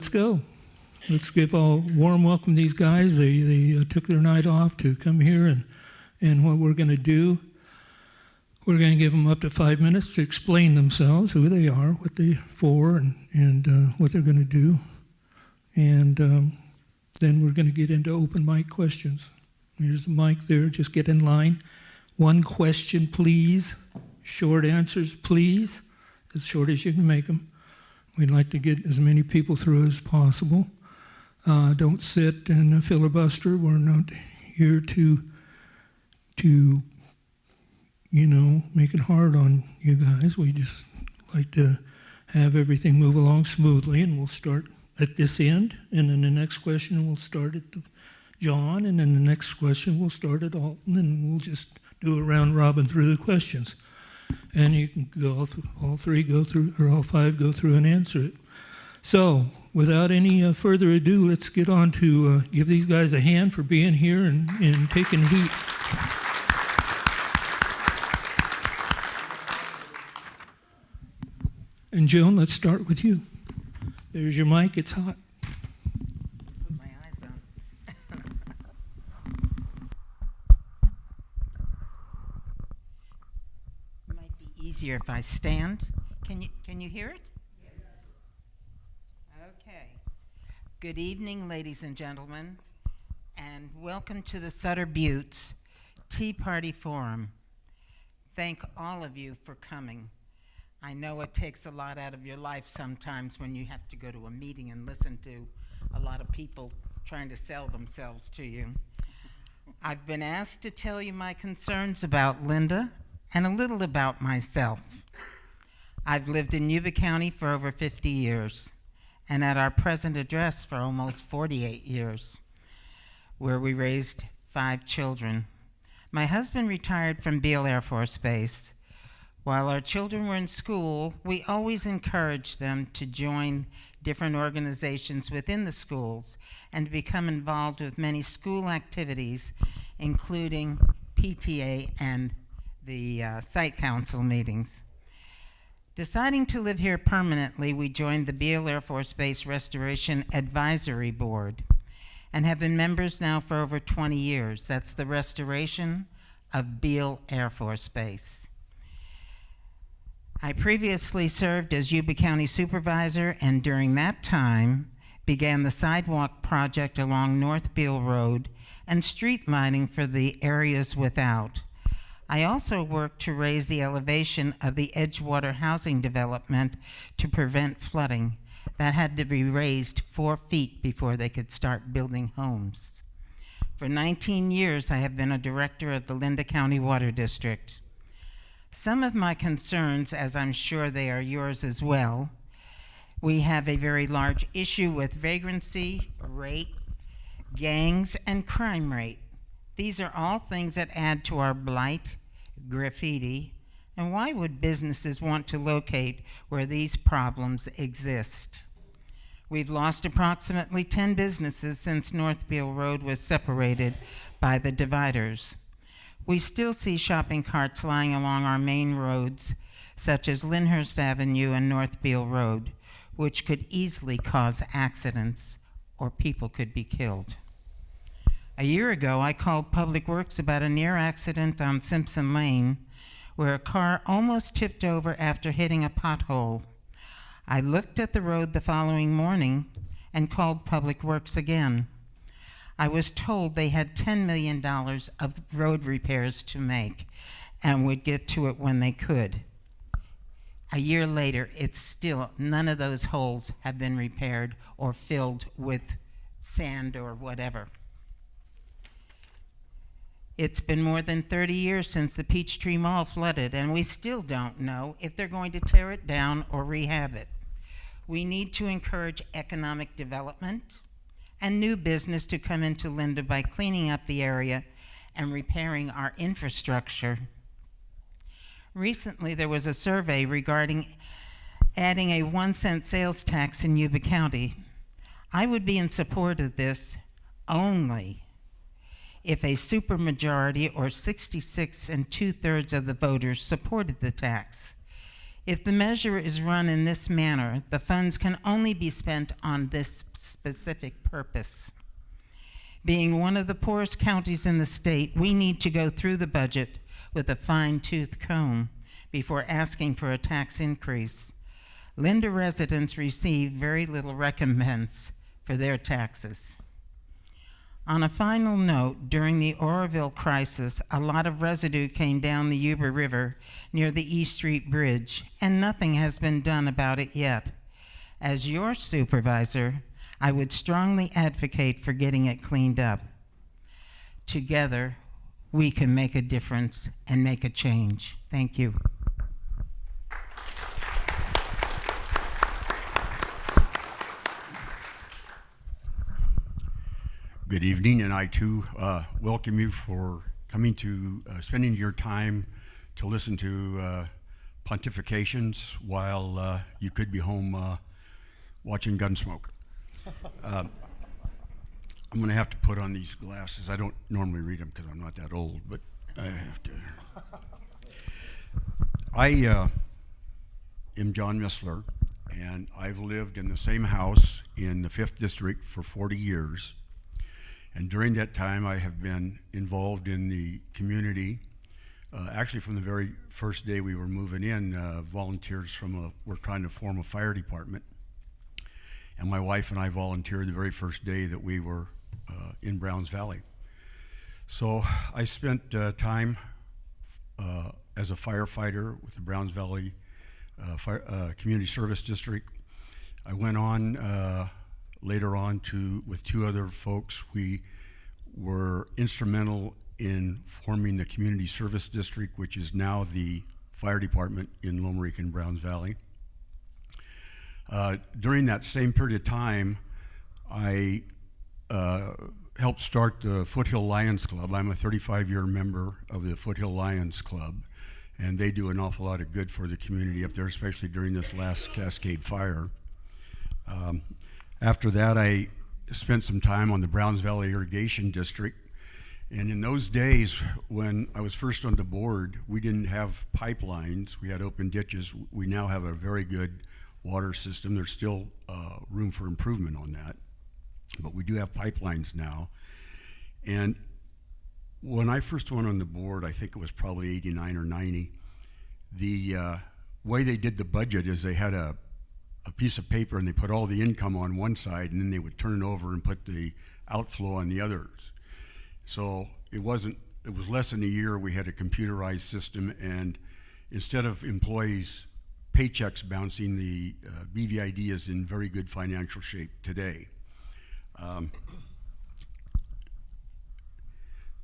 Let's go. Let's give a warm welcome to these guys. They took their night off to come here, and what we're going to do, we're going to give them up to 5 minutes to explain themselves, who they are, what they're for, and what they're going to do. And then we're going to get into open mic questions. Here's the mic there. Just get in line. One question, please. Short answers, please. As short as you can make them. We'd like to get as many people through as possible. Don't sit and filibuster. We're not here to make it hard on you guys. We just like to have everything move along smoothly, and we'll start at this end, and then the next question we'll start at John, and then the next question we'll start at Alton, and we'll just do a round robin through the questions. And you can go, all three go through, or all five go through and answer it. So, without any further ado, let's get on to give these guys a hand for being here and taking heat. And Joan, let's start with you. There's your mic, it's hot. Put my eyes on. It might be easier if I stand. Can you hear it? Okay. Good evening, ladies and gentlemen, and welcome to the Sutter Buttes Tea Party Forum. Thank all of you for coming. I know it takes a lot out of your life sometimes when you have to go to a meeting and listen to a lot of people trying to sell themselves to you. I've been asked to tell you my concerns about Linda and a little about myself. I've lived in Yuba County for over 50 years and at our present address for almost 48 years, where we raised 5 children. My husband retired from Beale Air Force Base. While our children were in school, we always encouraged them to join different organizations within the schools and to become involved with many school activities, including PTA and the site council meetings. Deciding to live here permanently, we joined the Beale Air Force Base Restoration Advisory Board and have been members now for over 20 years. That's the restoration of Beale Air Force Base. I previously served as Yuba County Supervisor, and during that time began the sidewalk project along North Beale Road and street lighting for the areas without. I also worked to raise the elevation of the Edgewater housing development to prevent flooding. That had to be raised 4 feet before they could start building homes. For 19 years, I have been a director at the Linda County Water District. Some of my concerns, as I'm sure they are yours as well, we have a very large issue with vagrancy, rape, gangs, and crime rate. These are all things that add to our blight, graffiti, and why would businesses want to locate where these problems exist? We've lost approximately 10 businesses since North Beale Road was separated by the dividers. We still see shopping carts lying along our main roads, such as Lyndhurst Avenue and North Beale Road, which could easily cause accidents or people could be killed. A year ago, I called Public Works about a near accident on Simpson Lane, where a car almost tipped over after hitting a pothole. I looked at the road the following morning and called Public Works again. I was told they had $10 million of road repairs to make and would get to it when they could. A year later, it's still, none of those holes have been repaired or filled with sand or whatever. It's been more than 30 years since the Peachtree Mall flooded, and we still don't know if they're going to tear it down or rehab it. We need to encourage economic development and new business to come into Linda by cleaning up the area and repairing our infrastructure. Recently, there was a survey regarding adding a 1-cent sales tax in Yuba County. I would be in support of this only if a supermajority or 66 2/3 of the voters supported the tax. If the measure is run in this manner, the funds can only be spent on this specific purpose. Being one of the poorest counties in the state, we need to go through the budget with a fine-tooth comb before asking for a tax increase. Linda residents receive very little recompense for their taxes. On a final note, during the Oroville crisis, a lot of residue came down the Yuba River near the East Street Bridge, and nothing has been done about it yet. As your supervisor, I would strongly advocate for getting it cleaned up. Together, we can make a difference and make a change. Thank you. Good evening, and I too welcome you for coming to spending your time to listen to pontifications while you could be home watching Gunsmoke. I'm going to have to put on these glasses. I don't normally read them because I'm not that old, but I have to. I am John Missler, and I've lived in the same house in the 5th District for 40 years. And during that time, I have been involved in the community. Actually, from the very first day we were moving in, volunteers were trying to form a fire department. And my wife and I volunteered the very first day that we were in Browns Valley. So I spent time as a firefighter with the Browns Valley Community Service District. I went on later on with 2 other folks. We were instrumental in forming the Community Service District, which is now the fire department in Lomerick and Browns Valley. During that same period of time, I helped start the Foothill Lions Club. I'm a 35-year member of the Foothill Lions Club, and they do an awful lot of good for the community up there, especially during this last Cascade fire. After that, I spent some time on the Browns Valley Irrigation District. And in those days, when I was first on the board, we didn't have pipelines. We had open ditches. We now have a very good water system. There's still room for improvement on that. But we do have pipelines now. And when I first went on the board, I think it was probably 89 or 90, the way they did the budget is they had a piece of paper and they put all the income on one side and then they would turn it over and put the outflow on the others. So it was less than a year we had a computerized system, and instead of employees' paychecks bouncing, the BVID is in very good financial shape today.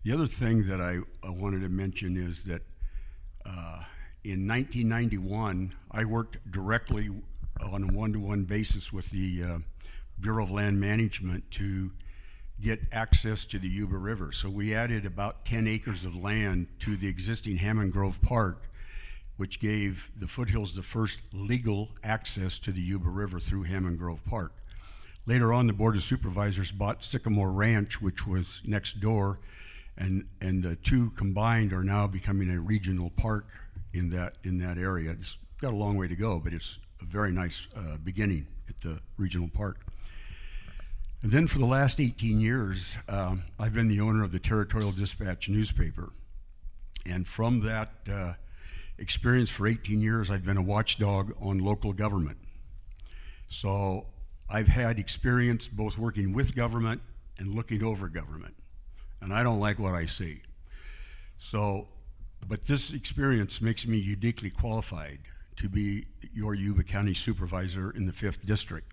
The other thing that I wanted to mention is that in 1991, I worked directly on a one-to-one basis with the Bureau of Land Management to get access to the Yuba River. So we added about 10 acres of land to the existing Hammond Grove Park, which gave the Foothills the first legal access to the Yuba River through Hammond Grove Park. Later on, the Board of Supervisors bought Sycamore Ranch, which was next door, and the 2 combined are now becoming a regional park in that area. It's got a long way to go, but it's a very nice beginning at the regional park. And then for the last 18 years, I've been the owner of the Territorial Dispatch newspaper. And from that experience for 18 years, I've been a watchdog on local government. So I've had experience both working with government and looking over government. And I don't like what I see. So, but this experience makes me uniquely qualified to be your Yuba County Supervisor in the 5th District.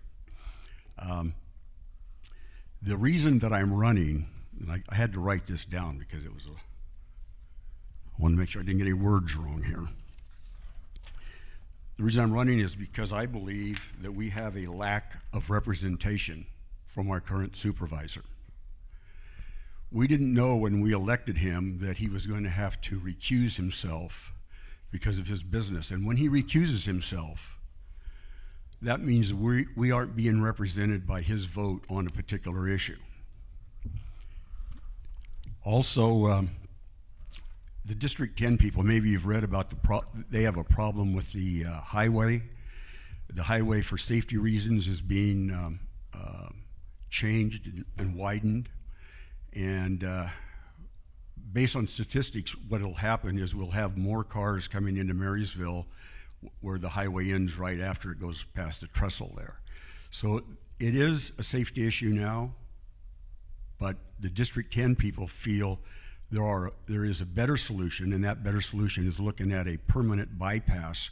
The reason that I'm running, and I had to write this down because I want to make sure I didn't get any words wrong here. The reason I'm running is because I believe that we have a lack of representation from our current supervisor. We didn't know when we elected him that he was going to have to recuse himself because of his business. And when he recuses himself, that means we aren't being represented by his vote on a particular issue. Also, the District 10 people, maybe you've read about they have a problem with the highway. The highway, for safety reasons, is being changed and widened. And based on statistics, what will happen is we'll have more cars coming into Marysville where the highway ends right after it goes past the trestle there. So it is a safety issue now, but the District 10 people feel there is a better solution, and that better solution is looking at a permanent bypass,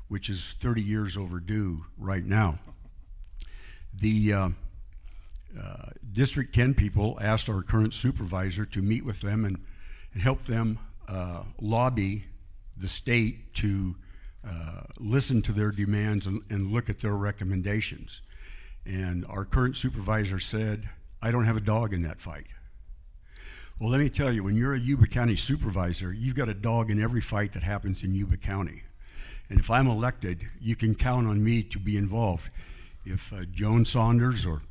which is 30 years overdue right now. The District 10 people asked our current supervisor to meet with them and help them lobby the state to listen to their demands and look at their recommendations. And our current supervisor said, "I don't have a dog in that fight." Well, let me tell you, when you're a Yuba County supervisor, you've got a dog in every fight that happens in Yuba County. And if I'm elected, you can count on me to be involved. If Joan Saunders or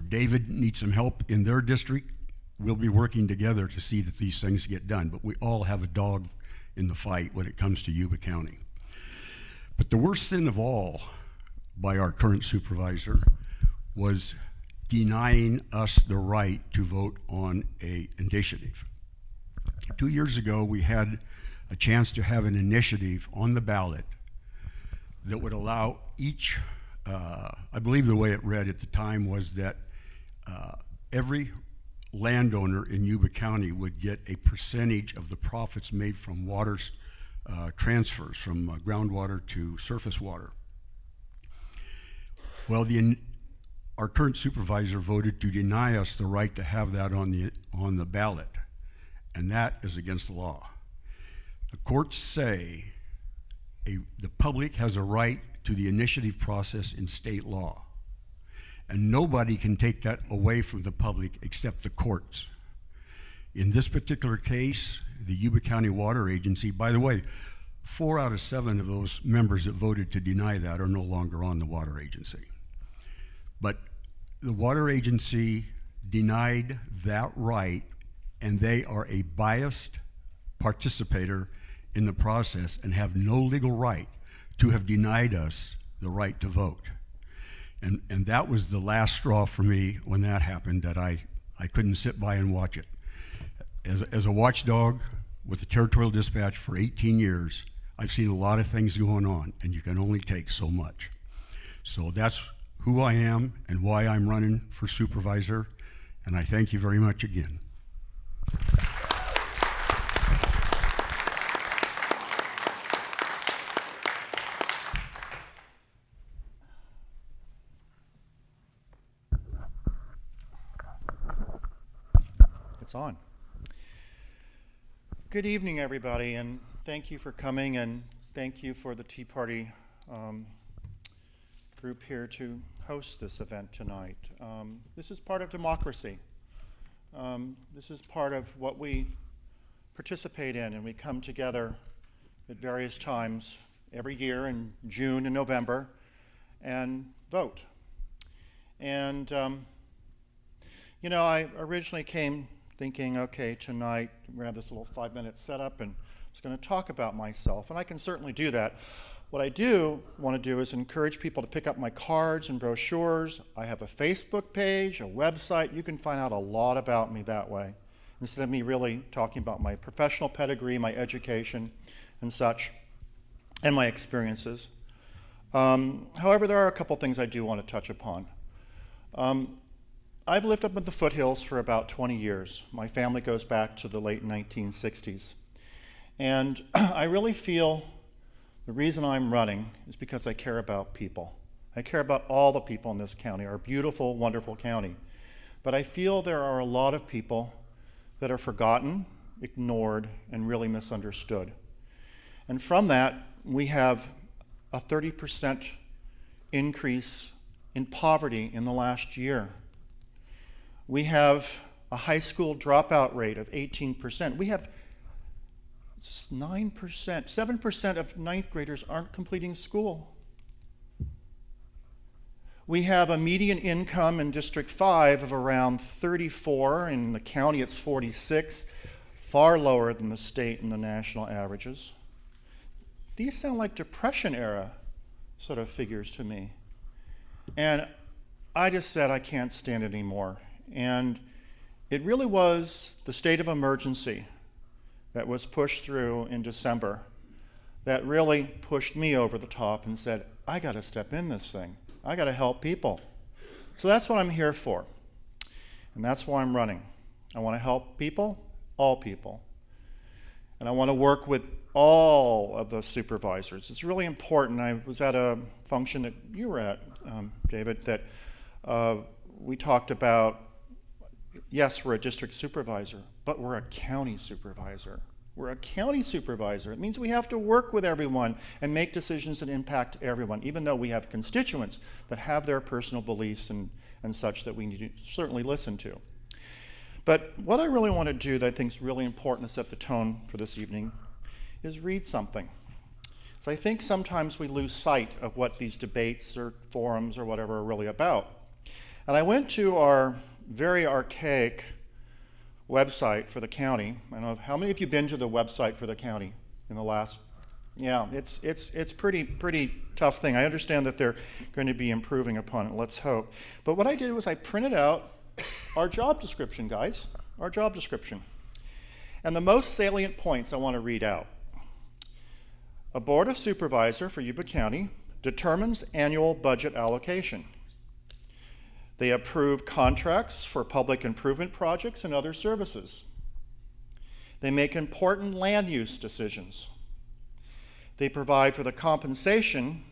David need some help in their district, we'll be working together to see that these things get done. But we all have a dog in the fight when it comes to Yuba County. But the worst sin of all by our current supervisor was denying us the right to vote on an initiative. 2 years ago, we had a chance to have an initiative on the ballot that would allow each, I believe the way it read at the time was that every landowner in Yuba County would get a percentage of the profits made from water transfers from groundwater to surface water. Well, our current supervisor voted to deny us the right to have that on the ballot, and that is against the law. The courts say the public has a right to the initiative process in state law, and nobody can take that away from the public except the courts. In this particular case, the Yuba County Water Agency, by the way, 4 out of 7 of those members that voted to deny that are no longer on the water agency. But the water agency denied that right, and they are a biased participator in the process and have no legal right to have denied us the right to vote. And that was the last straw for me when that happened, that I couldn't sit by and watch it. As a watchdog with the Territorial Dispatch for 18 years, I've seen a lot of things going on, and you can only take so much. So that's who I am and why I'm running for supervisor, and I thank you very much again. It's on. Good evening, everybody, and thank you for coming, and thank you for the Tea Party group here to host this event tonight. This is part of democracy. This is part of what we participate in, and we come together at various times every year in June and November and vote. And, you know, I originally came thinking, okay, tonight we have this little 5-minute setup and I was going to talk about myself, and I can certainly do that. What I do want to do is encourage people to pick up my cards and brochures. I have a Facebook page, a website. You can find out a lot about me that way, instead of me really talking about my professional pedigree, my education, and such, and my experiences. However, there are a couple things I do want to touch upon. I've lived up in the foothills for about 20 years. My family goes back to the late 1960s. And I really feel the reason I'm running is because I care about people. I care about all the people in this county, our beautiful, wonderful county. But I feel there are a lot of people that are forgotten, ignored, and really misunderstood. And from that, we have a 30% increase in poverty in the last year. We have a high school dropout rate of 18%. We have 7% of ninth graders aren't completing school. We have a median income in District 5 of around 34. In the county, it's 46. far lower than the state and the national averages. These sound like Depression era sort of figures to me. And I just said I can't stand it anymore. And it really was the state of emergency that was pushed through in December that really pushed me over the top and said, I got to step in this thing. I got to help people. So that's what I'm here for. And that's why I'm running. I want to help people, all people. And I want to work with all of the supervisors. It's really important. I was at a function that you were at, David, that we talked about, yes, we're a district supervisor, but we're a county supervisor. We're a county supervisor. It means we have to work with everyone and make decisions that impact everyone, even though we have constituents that have their personal beliefs and such that we need to certainly listen to. But what I really want to do that I think is really important to set the tone for this evening is read something. So I think sometimes we lose sight of what these debates or forums or whatever are really about. And I went to our very archaic website for the county. I don't know, how many of you have been to the website for the county in the last? Yeah, it's pretty tough thing. I understand that they're going to be improving upon it, let's hope. But what I did was I printed out our job description, guys, our job description. And the most salient points I want to read out. A Board of Supervisors for Yuba County determines annual budget allocation. They approve contracts for public improvement projects and other services. They make important land use decisions. They provide for the compensation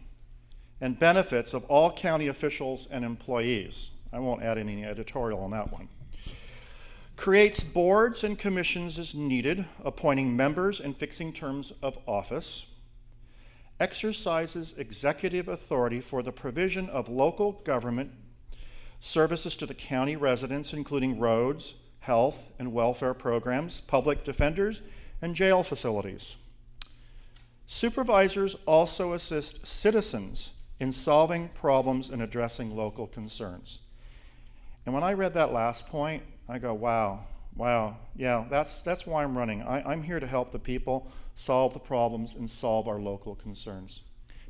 and benefits of all county officials and employees. I won't add any editorial on that one. Creates boards and commissions as needed, appointing members and fixing terms of office. Exercises executive authority for the provision of local government services to the county residents, including roads, health and welfare programs, public defenders, and jail facilities. Supervisors also assist citizens in solving problems and addressing local concerns. And when I read that last point, I go, wow, yeah, that's why I'm running. I'm here to help the people solve the problems and solve our local concerns.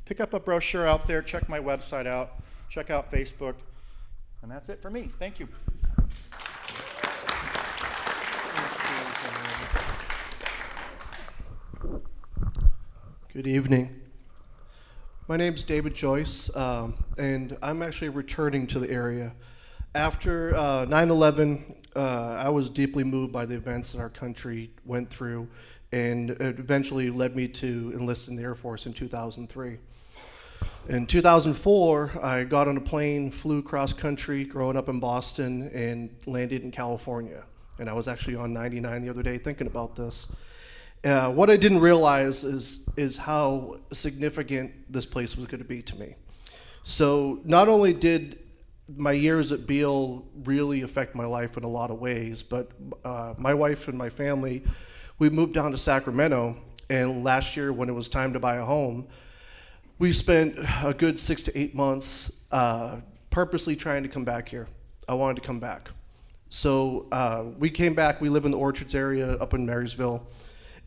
Pick up a brochure out there, check my website out, check out Facebook, and that's it for me. Thank you. Good evening. My name's David Joyce, and I'm actually returning to the area. After 9/11, I was deeply moved by the events that our country went through, and it eventually led me to enlist in the Air Force in 2003. In 2004, I got on a plane, flew cross country, growing up in Boston, and landed in California. And I was actually on 99 the other day thinking about this. What I didn't realize is how significant this place was going to be to me. So not only did my years at Beale really affect my life in a lot of ways, but my wife and my family, we moved down to Sacramento, and last year when it was time to buy a home, we spent a good 6 to 8 months purposely trying to come back here. I wanted to come back. So we came back. We live in the Orchards area up in Marysville,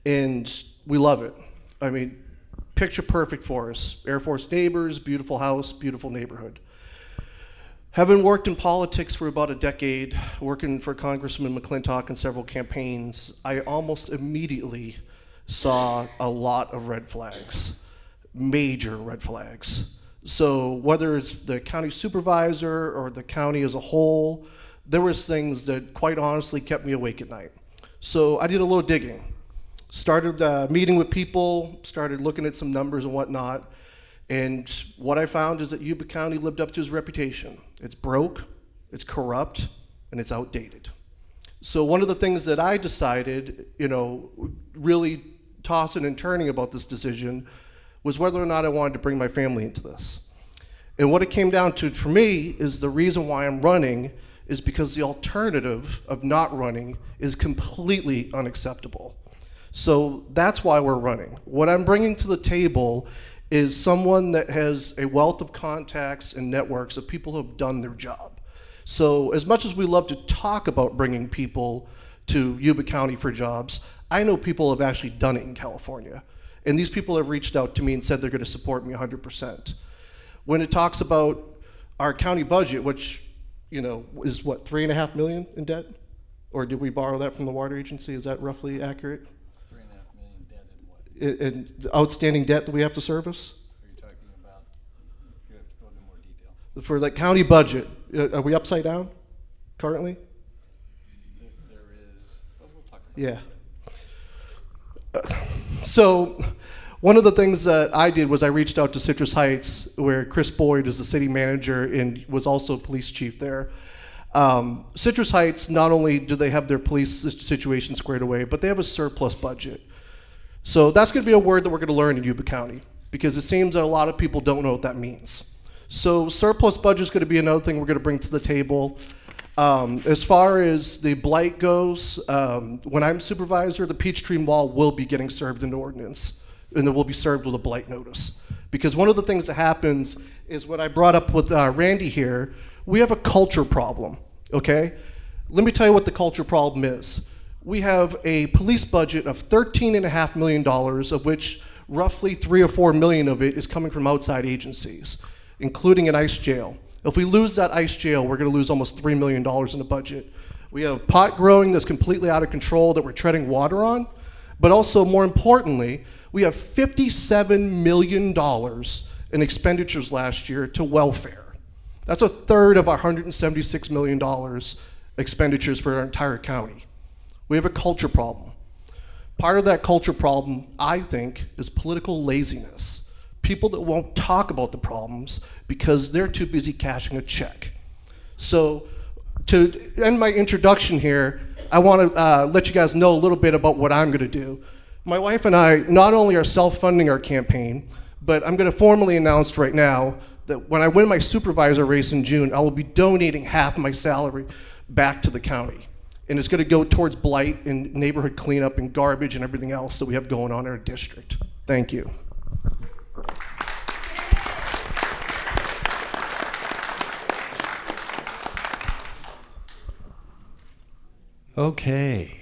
and we love it. I mean, picture perfect for us. Air Force neighbors, beautiful house, beautiful neighborhood. Having worked in politics for about a decade, working for Congressman McClintock in several campaigns, I almost immediately saw a lot of red flags, major red flags. So whether it's the county supervisor or the county as a whole, there was things that quite honestly kept me awake at night. So I did a little digging. Started meeting with people, started looking at some numbers and whatnot, and what I found is that Yuba County lived up to its reputation. It's broke, it's corrupt, and it's outdated. So one of the things that I decided, really tossing and turning about this decision was whether or not I wanted to bring my family into this. And what it came down to for me is the reason why I'm running is because the alternative of not running is completely unacceptable. So that's why we're running. What I'm bringing to the table is someone that has a wealth of contacts and networks of people who have done their job. So as much as we love to talk about bringing people to Yuba County for jobs. I know people have actually done it in California. And these people have reached out to me and said they're going to support me 100%. When it talks about our county budget, which, you know, is what, $3.5 million in debt? Or did we borrow that from the water agency? Is that roughly accurate? $3.5 million debt in what? In the outstanding debt that we have to service? Are you talking about? You have to go into more detail. For the county budget, are we upside down currently? There is, well, we'll talk about Yeah. So one of the things that I did was I reached out to Citrus Heights, where Chris Boyd is the city manager and was also police chief there. Citrus Heights, not only do they have their police situation squared away, but they have a surplus budget. So that's going to be a word that we're going to learn in Yuba County, because it seems that a lot of people don't know what that means. So surplus budget is going to be another thing we're going to bring to the table. As far as the blight goes, when I'm supervisor, the Peachtree Mall will be getting served into ordinance, and it will be served with a blight notice. Because one of the things that happens is what I brought up with Randy here, we have a culture problem, okay? Let me tell you what the culture problem is. We have a police budget of $13.5 million, of which roughly 3 or 4 million of it is coming from outside agencies, including an ICE jail. If we lose that ICE jail, we're going to lose almost $3 million in the budget. We have pot growing that's completely out of control that we're treading water on, but also more importantly, we have $57 million in expenditures last year to welfare. That's a third of our $176 million expenditures for our entire county. We have a culture problem. Part of that culture problem, I think, is political laziness. People that won't talk about the problems because they're too busy cashing a check. So to end my introduction here, I want to let you guys know a little bit about what I'm going to do. My wife and I not only are self-funding our campaign, but I'm going to formally announce right now that when I win my supervisor race in June, I will be donating half my salary back to the county. And it's going to go towards blight and neighborhood cleanup and garbage and everything else that we have going on in our district. Thank you. Okay,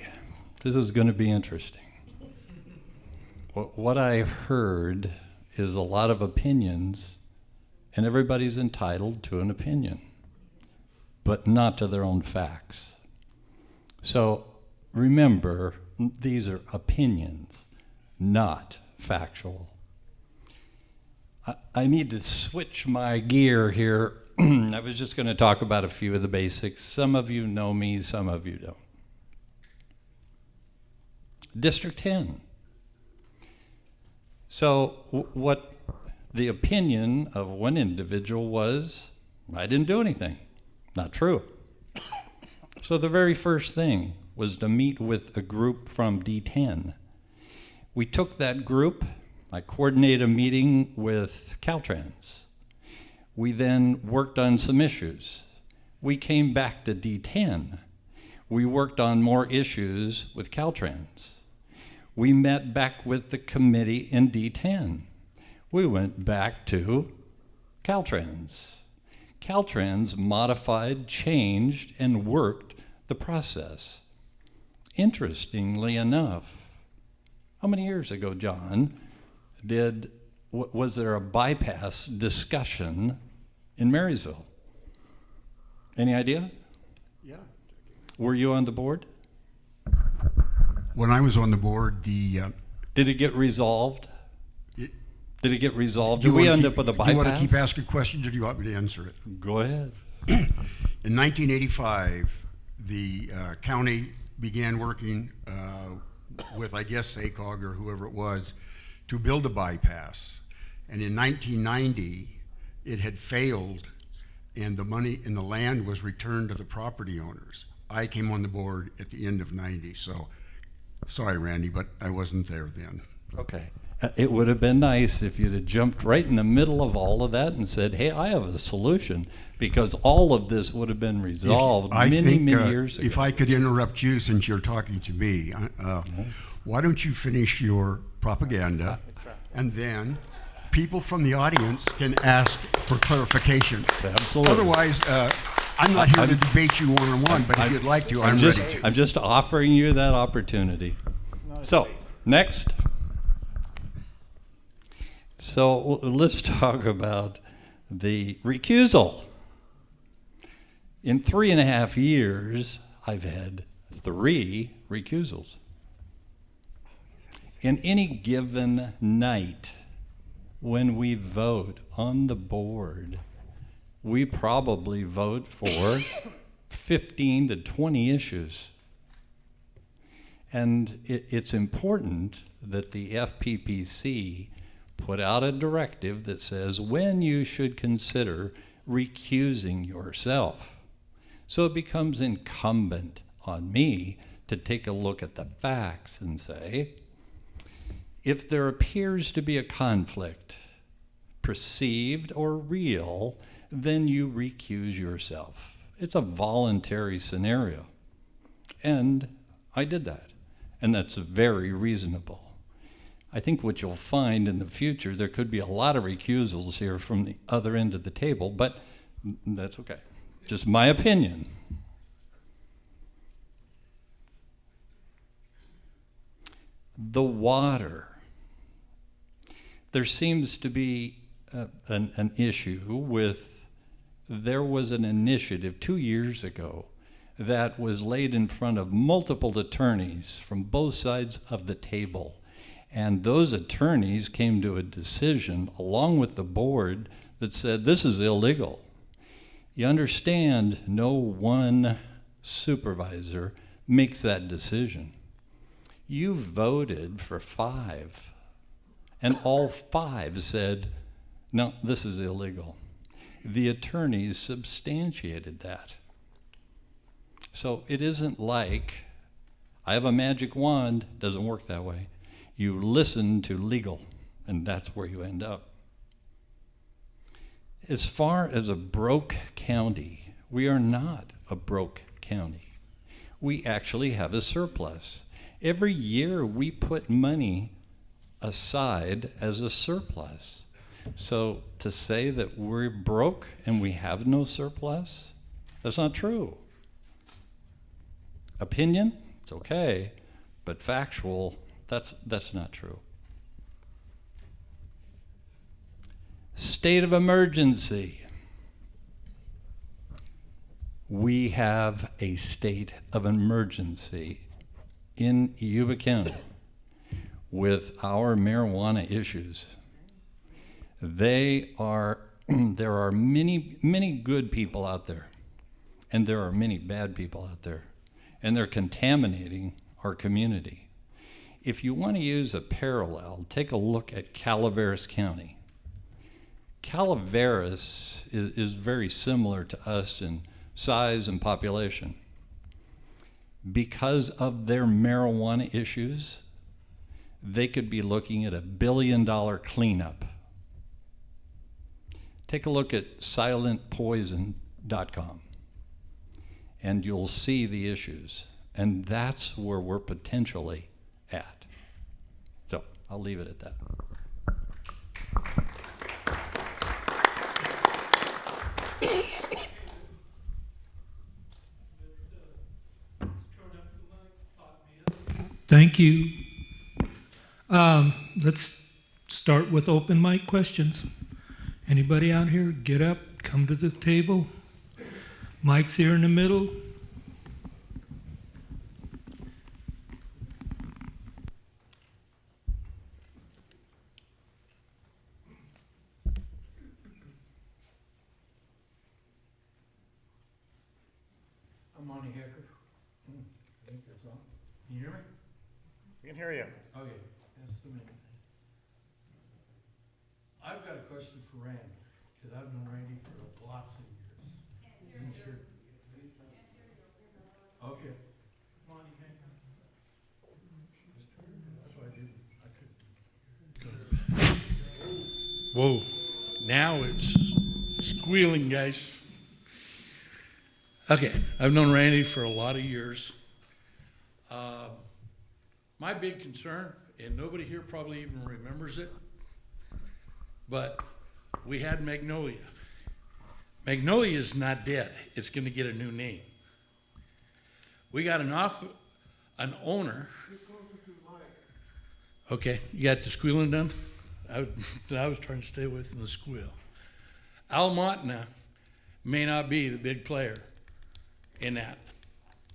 this is going to be interesting. What I heard is a lot of opinions, and everybody's entitled to an opinion, but not to their own facts. So remember, these are opinions, not factual. I need to switch my gear here. I was just going to talk about a few of the basics. Some of you know me, some of you don't. District 10. So what the opinion of one individual was, I didn't do anything. Not true. So the very first thing was to meet with a group from D10. We took that group, I coordinated a meeting with Caltrans. We then worked on some issues. We came back to D10. We worked on more issues with Caltrans. We met back with the committee in D10. We went back to Caltrans. Caltrans modified, changed, and worked the process. Interestingly enough, how many years ago, John, was there a bypass discussion in Marysville? Any idea? Yeah. Were you on the board? When I was on the board, the Did it get resolved? it, Did it get resolved? do Did you we wanna end keep- up with a Do you want to bypass? keep asking questions, or do you want me to answer it? Go ahead. In 1985, the county began working with, I guess, ACOG or whoever it was, to build a bypass. And in 1990, it had failed, and the money and the land was returned to the property owners. I came on the board at the end of 90, so sorry, Randy, but I wasn't there then. Okay. It would have been nice if you'd have jumped right in the middle of all of that and said, hey, I have a solution, because all of this would have been resolved many years ago. If I could interrupt you since you're talking to me, why don't you finish your propaganda, and then people from the audience can ask for clarification. Absolutely. Otherwise, I'm not here to debate you one-on-one, but if you'd like to, I'm ready to. I'm just offering you that opportunity. So, next. So let's talk about the recusal. In 3.5 years, I've had 3 recusals. In any given night, when we vote on the board, we probably vote for 15 to 20 issues. And it's important that the FPPC put out a directive that says when you should consider recusing yourself. So it becomes incumbent on me to take a look at the facts and say, if there appears to be a conflict, perceived or real, then you recuse yourself. It's a voluntary scenario. And I did that. And that's very reasonable. I think what you'll find in the future, there could be a lot of recusals here from the other end of the table, but that's okay. Just my opinion. The water. There seems to be an issue with, there was an initiative 2 years ago that was laid in front of multiple attorneys from both sides of the table. And those attorneys came to a decision along with the board that said this is illegal. You understand, no one supervisor makes that decision. You voted for 5, and all 5 said, no, this is illegal. The attorneys substantiated that. So it isn't like I have a magic wand, doesn't work that way. You listen to legal, and that's where you end up. As far as a broke county, we are not a broke county. We actually have a surplus. Every year we put money aside as a surplus. So to say that we're broke and we have no surplus, that's not true. Opinion, it's okay, but factual, that's not true. State of emergency. We have a state of emergency in Yuba County with our marijuana issues. There are many good people out there, and there are many bad people out there, and they're contaminating our community. If you want to use a parallel, take a look at Calaveras County. Calaveras is very similar to us in size and population. Because of their marijuana issues, they could be looking at $1 billion cleanup. Take a look at silentpoison.com, and you'll see the issues. And that's where we're potentially at. So I'll leave it at that. Thank you. Let's start with open mic questions. Anybody out here, get up, come to the table. Mike's here in the middle. I'm Monty Hacker. I think that's on. Can you hear me? We can hear you. Okay, that's the main thing. I've got a question for Randy, because I've known Randy for lots of years. Isn't sure. Okay. Monty Hacker. That's why I couldn't. Whoa, now it's squealing, guys. Okay, I've known Randy for a lot of years. My big concern, and nobody here probably even remembers it, but we had Magnolia. Magnolia is not dead. It's going to get a new name. We got an owner. Okay, you got the squealing done? I was trying to stay away from the squeal. Al Montana may not be the big player in that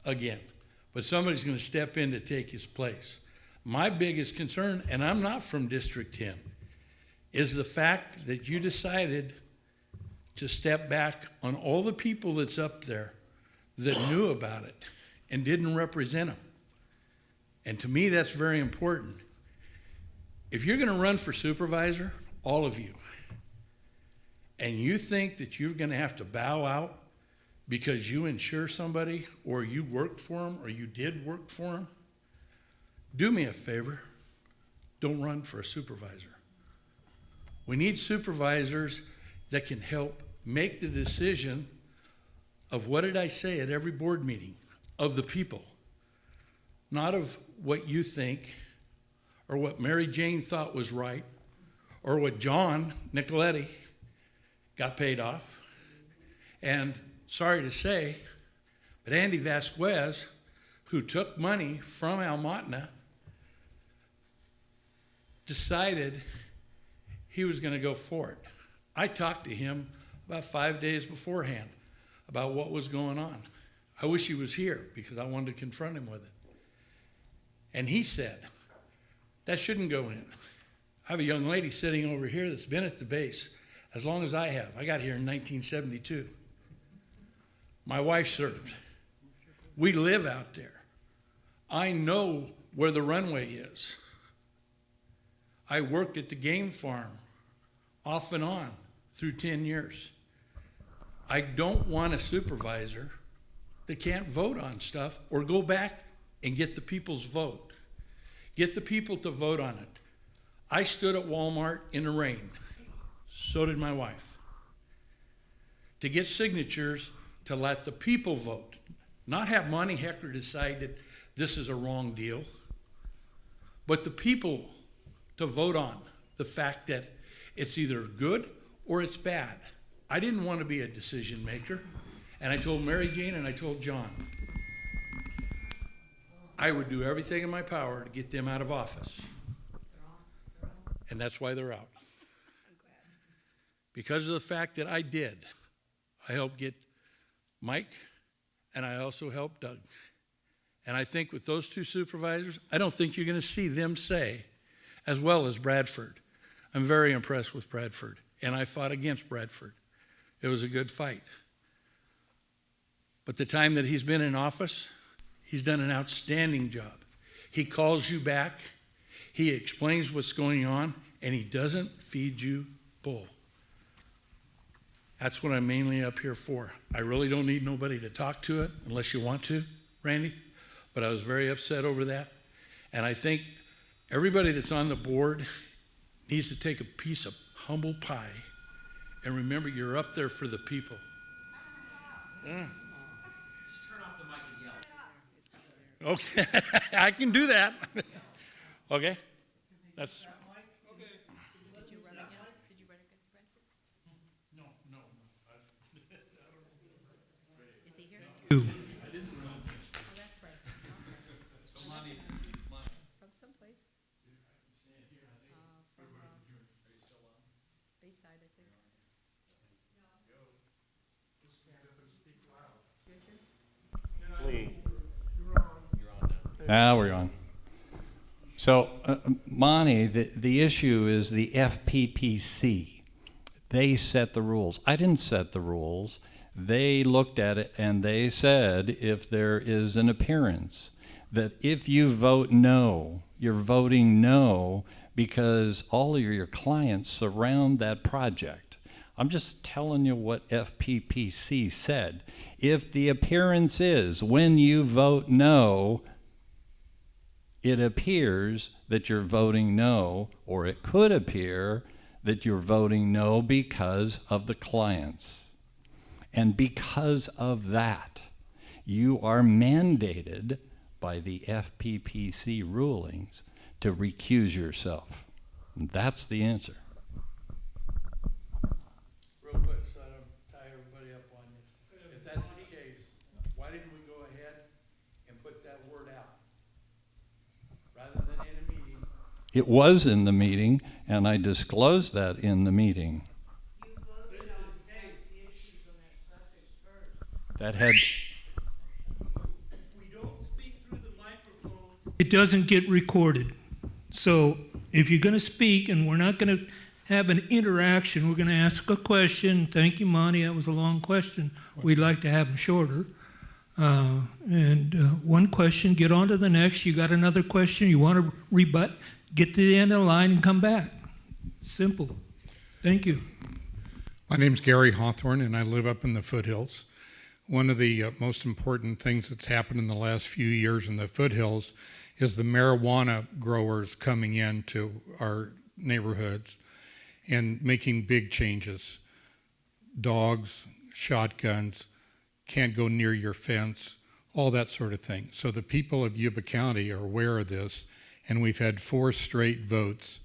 again, but somebody's going to step in to take his place. My biggest concern, and I'm not from District 10, is the fact that you decided to step back on all the people that's up there that knew about it and didn't represent them. And to me, that's very important. If you're going to run for supervisor, all of you, and you think that you're going to have to bow out because you insure somebody or you work for them or you did work for them, do me a favor, don't run for a supervisor. We need supervisors that can help make the decision of what did I say at every board meeting of the people, not of what you think or what Mary Jane thought was right or what John Nicoletti got paid off. And sorry to say, but Andy Vasquez, who took money from Al Montana, decided he was going to go for it. I talked to him about 5 days beforehand about what was going on. I wish he was here because I wanted to confront him with it. And he said, that shouldn't go in. I have a young lady sitting over here that's been at the base as long as I have. I got here in 1972. My wife served. We live out there. I know where the runway is. I worked at the game farm off and on through 10 years. I don't want a supervisor that can't vote on stuff or go back and get the people's vote. Get the people to vote on it. I stood at Walmart in the rain. So did my wife. To get signatures to let the people vote. Not have Monty Hecker decide that this is a wrong deal, but the people to vote on the fact that it's either good or it's bad. I didn't want to be a decision maker, and I told Mary Jane and I told John, I would do everything in my power to get them out of office. And that's why they're out. Because of the fact that I did, I helped get Mike, and I also helped Doug. And I think with those two supervisors, I don't think you're going to see them say, as well as Bradford. I'm very impressed with Bradford, and I fought against Bradford. It was a good fight. But the time that he's been in office, he's done an outstanding job. He calls you back, he explains what's going on, and he doesn't feed you bull. That's what I'm mainly up here for. I really don't need nobody to talk to it unless you want to, Randy, but I was very upset over that. And I think everybody that's on the board needs to take a piece of humble pie and remember you're up there for the people. Okay, I can do that. Okay, that's. Did you run against Brentford? No. Is he here? Two. Oh, that's right. From someplace. From Bayside, I think. Lee. We're on. So, Monty, the issue is the FPPC. They set the rules. I didn't set the rules. They looked at it and they said if there is an appearance that if you vote no, you're voting no because all of your clients surround that project. I'm just telling you what FPPC said. If the appearance is when you vote no, it appears that you're voting no, or it could appear that you're voting no because of the clients. And because of that, you are mandated by the FPPC rulings to recuse yourself. And that's the answer. Real quick, so I don't tie everybody put that word out, rather than in a meeting. It was in the meeting, and I disclosed that in the meeting. That had, It doesn't get recorded. So if you're going to speak, and we're not going to have an interaction, we're going to ask a question. Thank you, Monty. That was a long question. We'd like to have them shorter. One question, get on to the next. You got another question, you want to rebut, get to the end of the line and come back. Simple. Thank you. My name's Gary Hawthorne, and I live up in the foothills. One of the most important things that's happened in the last few years in the foothills is the marijuana growers coming into our neighborhoods and making big changes. Dogs, shotguns, can't go near your fence, all that sort of thing. So the people of Yuba County are aware of this, and we've had 4 straight votes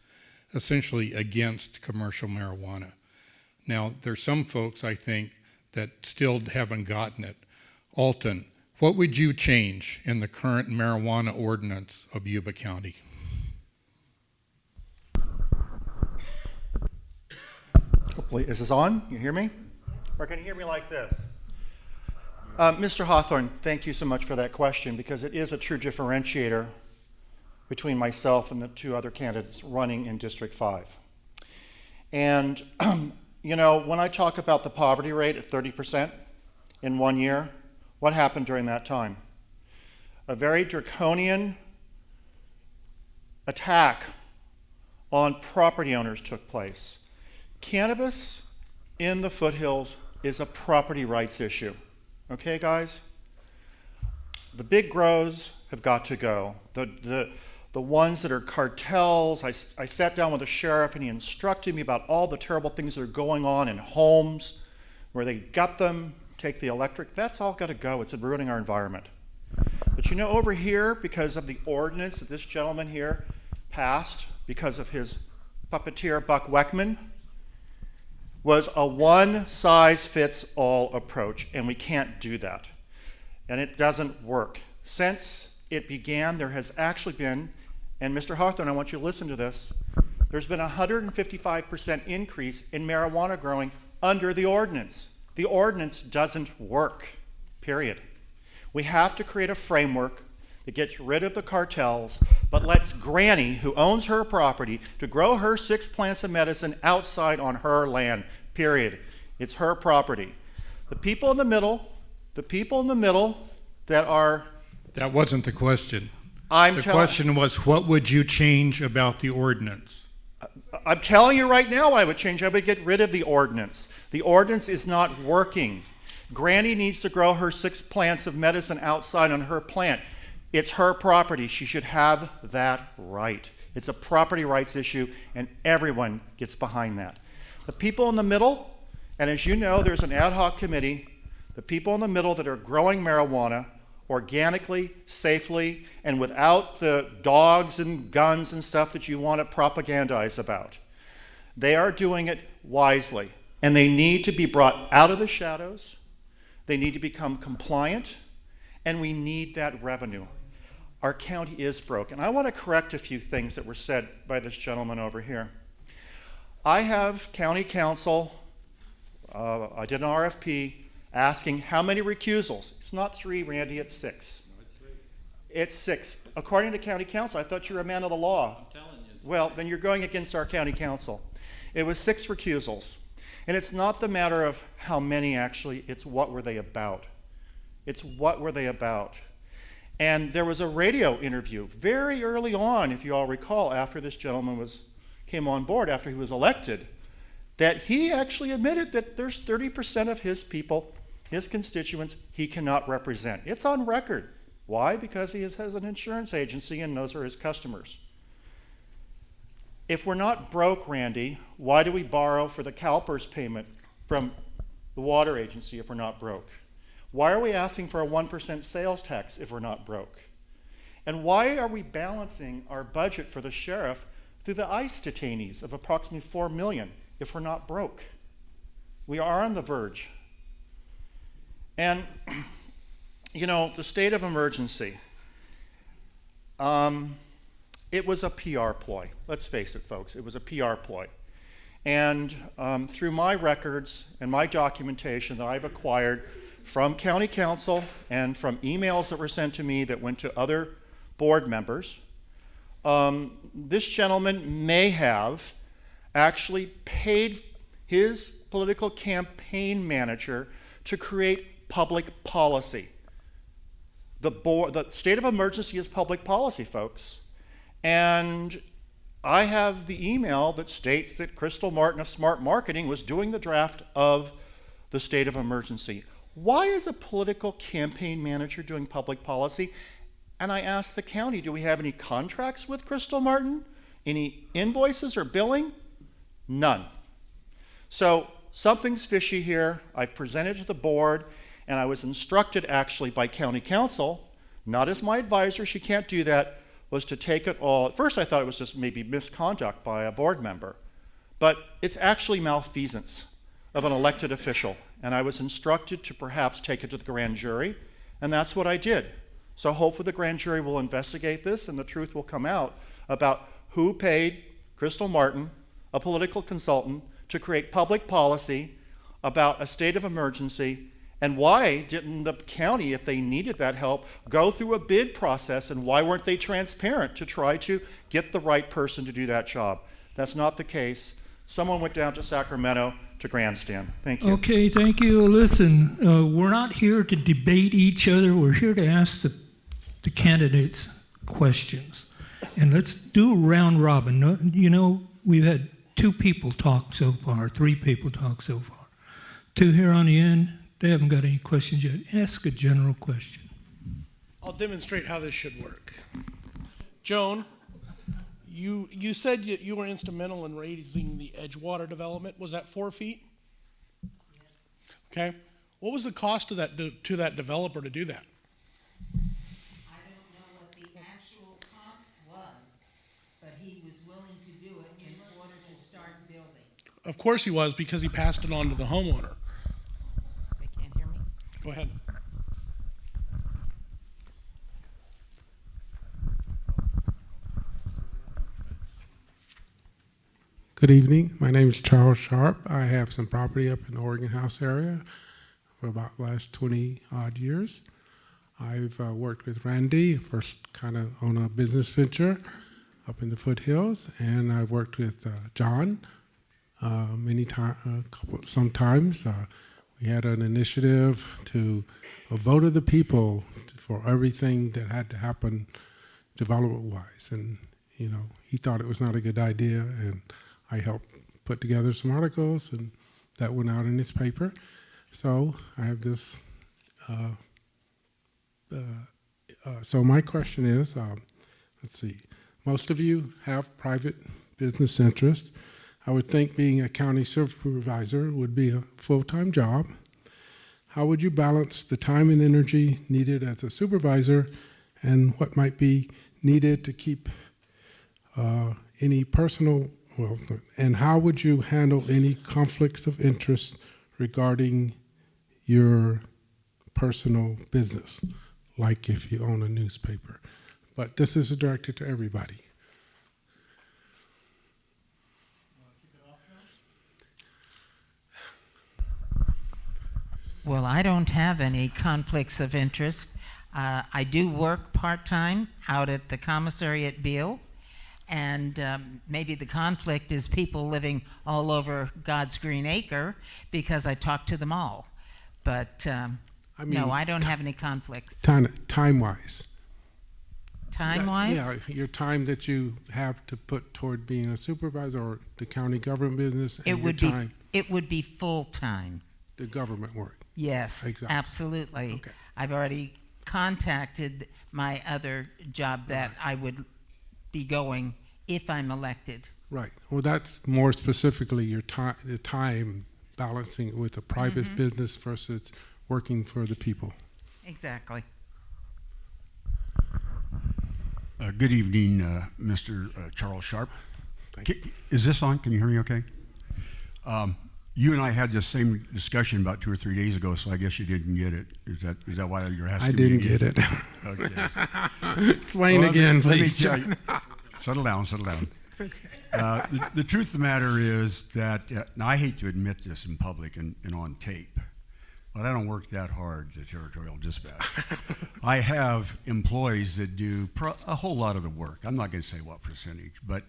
essentially against commercial marijuana. Now, there's some folks, I think, that still haven't gotten it. Alton, what would you change in the current marijuana ordinance of Yuba County? Hopefully, is this on? You hear me? Or can you hear me like this? Mr. Hawthorne, thank you so much for that question, because it is a true differentiator between myself and the 2 other candidates running in District 5. And you know, when I talk about the poverty rate at 30% in 1 year, what happened during that time? A very draconian attack on property owners took place. Cannabis in the foothills is a property rights issue. Okay, guys? The big grows have got to go. The ones that are cartels, I sat down with the sheriff and he instructed me about all the terrible things that are going on in homes where they gut them, take the electric. That's all got to go. It's ruining our environment. But you know, over here, because of the ordinance that this gentleman here passed, because of his puppeteer, Buck Weckman, was a one-size-fits-all approach, and we can't do that. And it doesn't work. Since it began, there has actually been, and Mr. Hawthorne, I want you to listen to this, there's been a 155% increase in marijuana growing under the ordinance. The ordinance doesn't work, period. We have to create a framework that gets rid of the cartels, but lets Granny, who owns her property, to grow her 6 plants of medicine outside on her land, period. It's her property. The people in the middle that are... That wasn't the question. The question was, what would you change about the ordinance? I'm telling you right now I would change. I would get rid of the ordinance. The ordinance is not working. Granny needs to grow her 6 plants of medicine outside on her plant. It's her property. She should have that right. It's a property rights issue, and everyone gets behind that. The people in the middle, and as you know, there's an ad hoc committee, the people in the middle that are growing marijuana organically, safely, and without the dogs and guns and stuff that you want to propagandize about. They are doing it wisely, and they need to be brought out of the shadows. They need to become compliant, and we need that revenue. Our county is broke, and I want to correct a few things that were said by this gentleman over here. I have county council, I did an RFP asking how many recusals. It's not 3, Randy, it's 6. It's 6. According to county council, I thought you were a man of the law. I'm telling you. Well, then you're going against our county council. It was 6 recusals. And it's not the matter of how many actually, it's what were they about. It's what were they about. And there was a radio interview very early on, if you all recall, after this gentleman came on board, after he was elected, that he actually admitted that there's 30% of his people, his constituents, he cannot represent. It's on record. Why? Because he has an insurance agency and those are his customers. If we're not broke, Randy, why do we borrow for the CalPERS payment from the water agency if we're not broke? Why are we asking for a 1% sales tax if we're not broke? And why are we balancing our budget for the sheriff through the ICE detainees of approximately $4 million if we're not broke? We are on the verge. And, you know, the state of emergency. It was a PR ploy. Let's face it, folks. It was a PR ploy. And through my records and my documentation that I've acquired from county council and from emails that were sent to me that went to other board members, this gentleman may have actually paid his political campaign manager to create public policy. The state of emergency is public policy, folks. And I have the email that states that Crystal Martin of Smart Marketing was doing the draft of the state of emergency. Why is a political campaign manager doing public policy? And I asked the county, do we have any contracts with Crystal Martin? Any invoices or billing? None. So something's fishy here. I've presented to the board, and I was instructed actually by county council, not as my advisor, she can't do that, was to take it all. At first I thought it was just maybe misconduct by a board member, but it's actually malfeasance of an elected official. And I was instructed to perhaps take it to the grand jury, and that's what I did. So hopefully the grand jury will investigate this and the truth will come out about who paid Crystal Martin, a political consultant, to create public policy about a state of emergency, and why didn't the county, if they needed that help, go through a bid process, and why weren't they transparent to try to get the right person to do that job? That's not the case. Someone went down to Sacramento to grandstand. Thank you. Okay, thank you. Listen, we're not here to debate each other. We're here to ask the candidates questions. And let's do a round robin. No, you know, we've had 2 people talk so far, 3 people talk so far. 2 here on the end, they haven't got any questions yet. Ask a general question. I'll demonstrate how this should work. Joan, you said you were instrumental in raising the Edgewater development. Was that 4 feet? Yes. Okay. What was the cost of that to that developer to do that? I don't know what the actual cost was, but he was willing to do it in order to start building. Of course he was, because he passed it on to the homeowner. They can't hear me? Go ahead. Good evening. My name is Charles Sharp. I have some property up in the Oregon House area for about the last 20 odd years. I've worked with Randy first kind of on a business venture up in the foothills, and I've worked with John sometimes. We had an initiative to a vote of the people for everything that had to happen development-wise, and you know, he thought it was not a good idea, and I helped put together some articles, and that went out in his paper. So I have this. So my question is, let's see. Most of you have private business interests. I would think being a county supervisor would be a full-time job. How would you balance the time and energy needed as a supervisor, and what might be needed to keep any personal? Well, and how would you handle any conflicts of interest regarding your personal business, like if you own a newspaper? But this is directed to everybody. Well, I don't have any conflicts of interest. I do work part-time out at the commissary at Beale, and maybe the conflict is people living all over God's green acre, because I talk to them all. But no, I don't have any conflicts. Time-wise. Time-wise? Yeah, your time that you have to put toward being a supervisor or the county government business, and It would be full-time. The government work. Yes, Exactly. absolutely. Okay. I've already contacted my other job that I would be going if I'm elected. Right. Well, that's more specifically your time, the time balancing it with a private business versus working for the people. Exactly. Good evening, Mr. Charles Sharp. Is this on? Can you hear me okay? You and I had the same discussion about 2 or 3 days ago, so I guess you didn't get it. Is that why you're asking me? I didn't get it. Okay. Explain Well, again, let me please, tell John. you- Settle down, settle down. The truth of the matter is that, now I hate to admit this in public and on tape, but I don't work that hard, the territorial dispatch. I have employees that do a whole lot of the work. I'm not going to say what percentage, but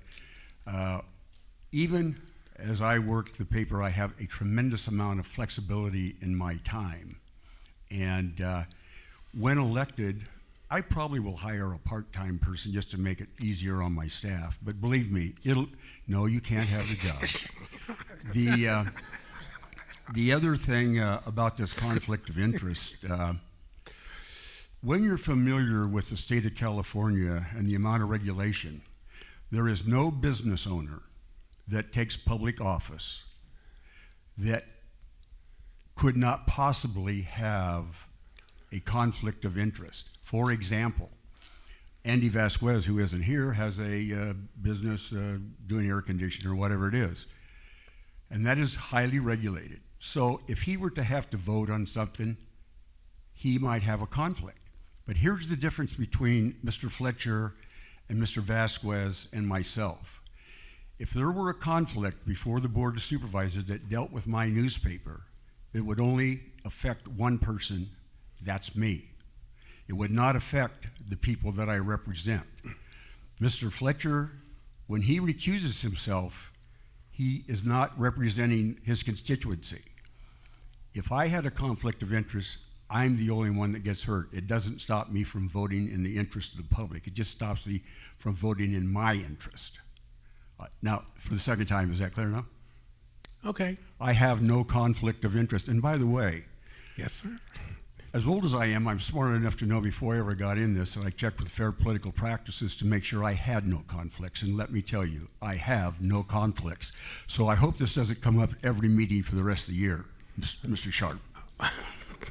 even as I work the paper, I have a tremendous amount of flexibility in my time. And when elected, I probably will hire a part-time person just to make it easier on my staff. But believe me, no, you can't have the job. The other thing about this conflict of interest, when you're familiar with the state of California and the amount of regulation, there is no business owner that takes public office that could not possibly have a conflict of interest. For example, Andy Vasquez, who isn't here, has a business doing air conditioning or whatever it is, and that is highly regulated. So if he were to have to vote on something, he might have a conflict. But here's the difference between Mr. Fletcher and Mr. Vasquez and myself. If there were a conflict before the Board of Supervisors that dealt with my newspaper, it would only affect one person, that's me. It would not affect the people that I represent. Mr. Fletcher, when he recuses himself, he is not representing his constituency. If I had a conflict of interest, I'm the only one that gets hurt. It doesn't stop me from voting in the interest of the public. It just stops me from voting in my interest. Now, for the second time, is that clear enough? Okay. I have no conflict of interest. And by the way, Yes, sir. as old as I am, I'm smart enough to know before I ever got in this, and I checked with Fair Political Practices to make sure I had no conflicts. And let me tell you, I have no conflicts. So I hope this doesn't come up every meeting for the rest of the year, Mr. Sharp.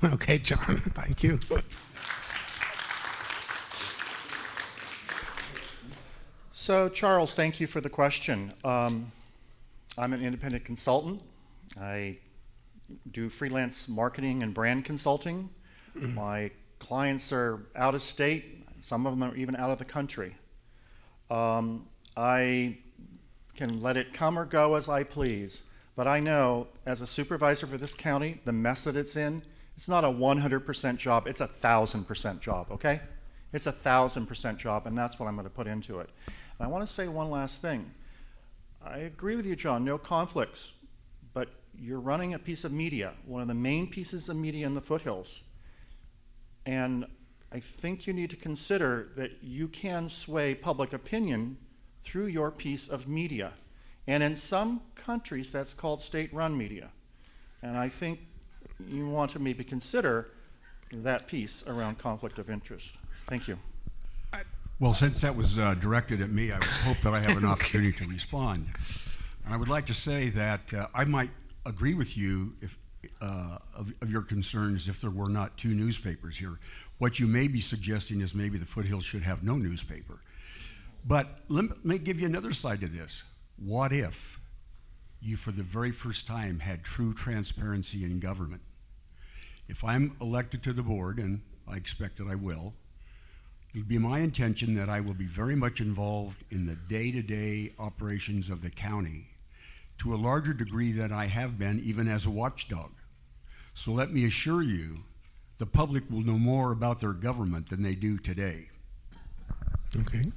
Okay, John. Thank you. So, Charles, thank you for the question. I'm an independent consultant. I do freelance marketing and brand consulting. My clients are out of state. Some of them are even out of the country. I can let it come or go as I please, but I know as a supervisor for this county, the mess that it's in, it's not a 100% job, it's a 1,000% job, okay? It's a 1,000% job, and that's what I'm going to put into it. And I want to say one last thing. I agree with you, John, no conflicts, but you're running a piece of media, one of the main pieces of media in the foothills. And I think you need to consider that you can sway public opinion through your piece of media. And in some countries, that's called state-run media. And I think you want to maybe consider that piece around conflict of interest. Thank you. Well, since that was directed at me, I would hope that I have an opportunity to respond. And I would like to say that I might agree with you if, of your concerns if there were not two newspapers here. What you may be suggesting is maybe the foothills should have no newspaper. But let me give you another side to this. What if you, for the very first time, had true transparency in government? If I'm elected to the board, and I expect that I will, it would be my intention that I will be very much involved in the day-to-day operations of the county to a larger degree than I have been even as a watchdog. So let me assure you, the public will know more about their government than they do today. Okay.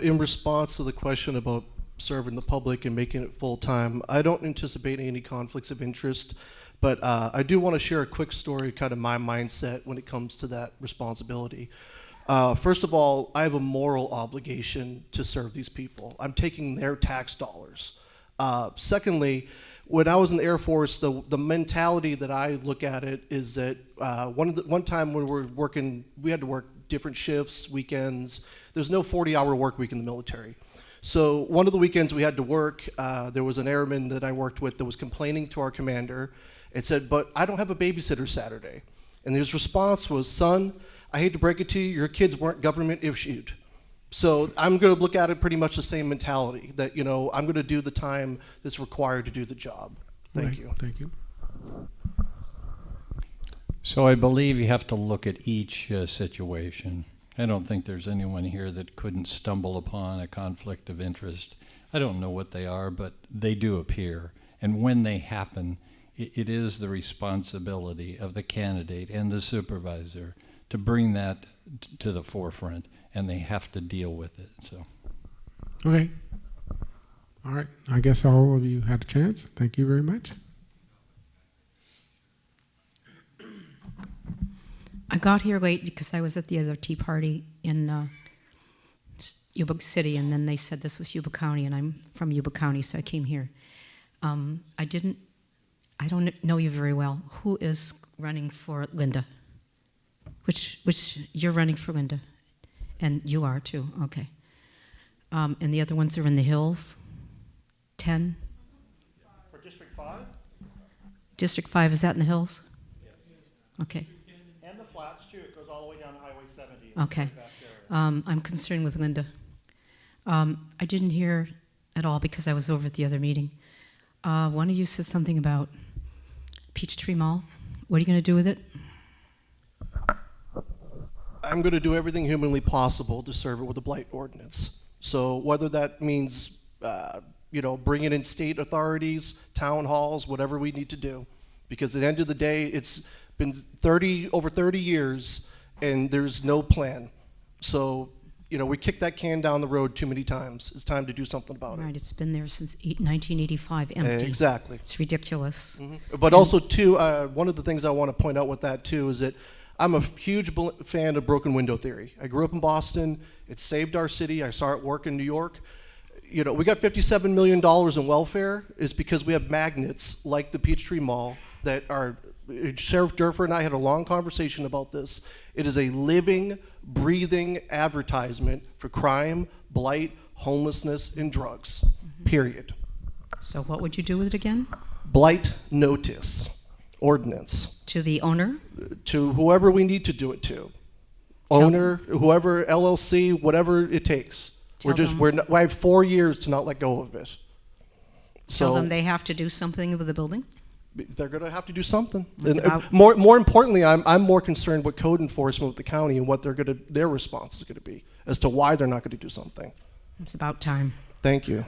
In response to the question about serving the public and making it full-time, I don't anticipate any conflicts of interest, but I do want to share a quick story, kind of my mindset when it comes to that responsibility. First of all, I have a moral obligation to serve these people. I'm taking their tax dollars. Secondly, when I was in the Air Force, the mentality that I look at it is that one time when we were working, we had to work different shifts, weekends. There's no 40-hour work week in the military. So one of the weekends we had to work, there was an airman that I worked with that was complaining to our commander and said, "But I don't have a babysitter Saturday." And his response was, "Son, I hate to break it to you, your kids weren't government issued." So I'm going to look at it pretty much the same mentality, that, you know, I'm going to do the time that's required to do the job. Thank you. Thank you. So I believe you have to look at each situation. I don't think there's anyone here that couldn't stumble upon a conflict of interest. I don't know what they are, but they do appear. And when they happen, it is the responsibility of the candidate and the supervisor to bring that to the forefront, and they have to deal with it. So, Okay. All right. I guess all of you had a chance. Thank you very much. I got here late because I was at the other tea party in Yuba City, and then they said this was Yuba County, and I'm from Yuba County, so I came here. I don't know you very well. Who is running for Linda? Which you're running for Linda, and you are too. Okay. And the other ones are in the hills. 10. For District 5? District 5 is that in the hills? Yes. Okay. And the flats too. It goes all the way down to Highway 70. Okay. I'm concerned with Linda. I didn't hear at all because I was over at the other meeting. One of you said something about Peachtree Mall. What are you going to do with it? I'm going to do everything humanly possible to serve it with a blight ordinance. So whether that means, bringing in state authorities, town halls, whatever we need to do, because at the end of the day, it's been over 30 years, and there's no plan. So, we kicked that can down the road too many times. It's time to do something about Right, it. it's been there since 1985, empty. Exactly. It's ridiculous. But also, too, one of the things I want to point out with that, too, is that I'm a huge fan of broken window theory. I grew up in Boston. It saved our city. I saw it work in New York. We got $57 million in welfare is because we have magnets like the Peachtree Mall that are, Sheriff Durfer and I had a long conversation about this. It is a living, breathing advertisement for crime, blight, homelessness, and drugs, period. So what would you do with it again? Blight notice, ordinance, To the owner? to whoever we need to do it to. Tell Owner, whoever, LLC, whatever it takes. Tell them- I have 4 years to not let go of it. Tell So them they have to do something with the building? they're going to have to do something. It's And, about- more importantly, I'm more concerned with code enforcement with the county and what their response is going to be as to why they're not going to do something. It's about time. Thank you.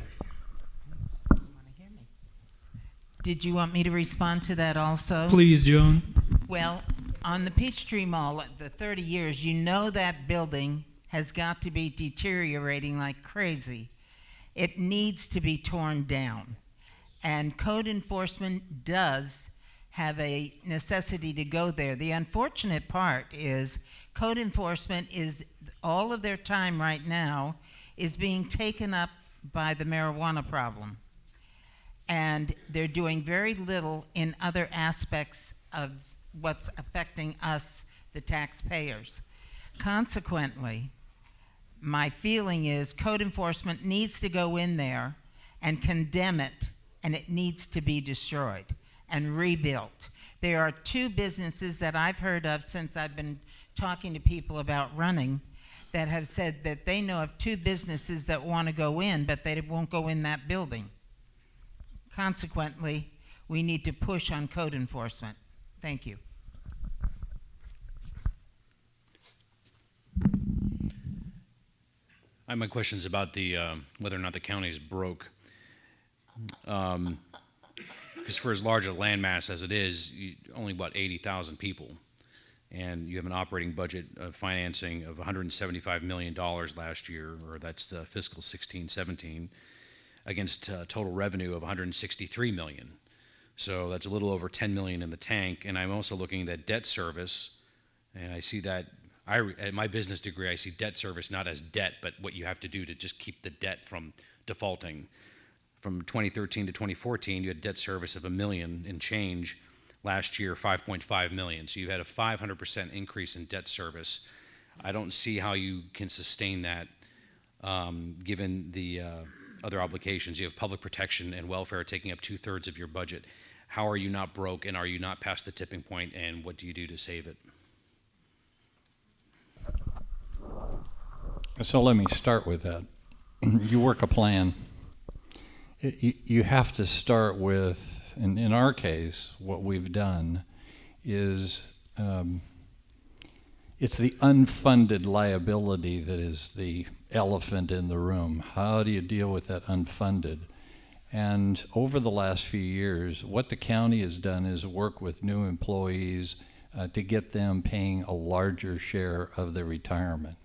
Did you want me to respond to that also? Please, Joan. Well, on the Peachtree Mall, the 30 years, that building has got to be deteriorating like crazy. It needs to be torn down. And code enforcement does have a necessity to go there. The unfortunate part is code enforcement all of their time right now is being taken up by the marijuana problem. And they're doing very little in other aspects of what's affecting us, the taxpayers. Consequently, my feeling is code enforcement needs to go in there and condemn it, and it needs to be destroyed and rebuilt. There are 2 businesses that I've heard of since I've been talking to people about running that have said that they know of 2 businesses that want to go in, but they won't go in that building. Consequently, we need to push on code enforcement. Thank you. My question's about the whether or not the county is broke. Because for as large a landmass as it is, only about 80,000 people, and you have an operating budget of financing of $175 million last year, or that's the fiscal 16-17, against total revenue of $163 million. So that's a little over $10 million in the tank. And I'm also looking at debt service, and I see that at my business degree, I see debt service not as debt, but what you have to do to just keep the debt from defaulting. From 2013 to 2014, you had debt service of $1 million and change. Last year, 5.5 million. So you had a 500% increase in debt service. I don't see how you can sustain that, given the other obligations. You have public protection and welfare taking up 2/3 of your budget. How are you not broke, and are you not past the tipping point, and what do you do to save it? So let me start with that. You work a plan. You have to start with, in our case, what we've done is it's the unfunded liability that is the elephant in the room. How do you deal with that unfunded? And over the last few years, what the county has done is work with new employees to get them paying a larger share of their retirement.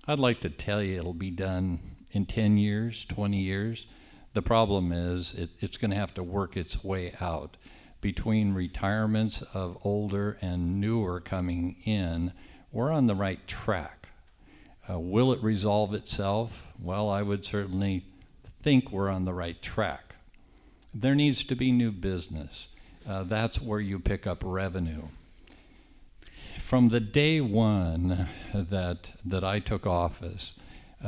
I'd like to tell you it'll be done in 10 years, 20 years. The problem is it's going to have to work its way out. Between retirements of older and newer coming in, we're on the right track. Will it resolve itself? Well, I would certainly think we're on the right track. There needs to be new business. That's where you pick up revenue. From the day one that I took office,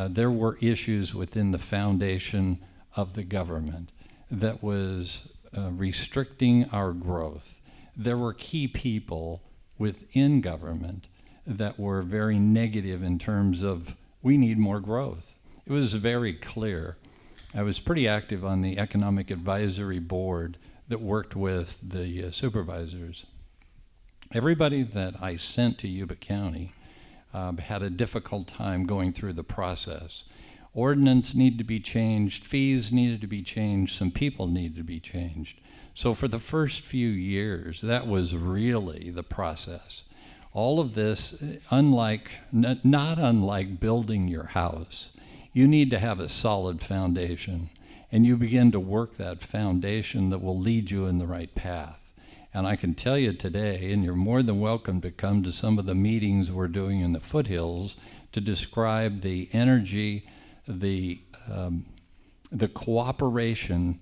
there were issues within the foundation of the government that was restricting our growth. There were key people within government that were very negative in terms of we need more growth. It was very clear. I was pretty active on the Economic Advisory Board that worked with the supervisors. Everybody that I sent to Yuba County had a difficult time going through the process. Ordinance needed to be changed, fees needed to be changed, some people needed to be changed. So for the first few years, that was really the process. All of this, not unlike building your house, you need to have a solid foundation, and you begin to work that foundation that will lead you in the right path. And I can tell you today, and you're more than welcome to come to some of the meetings we're doing in the foothills to describe the energy, the cooperation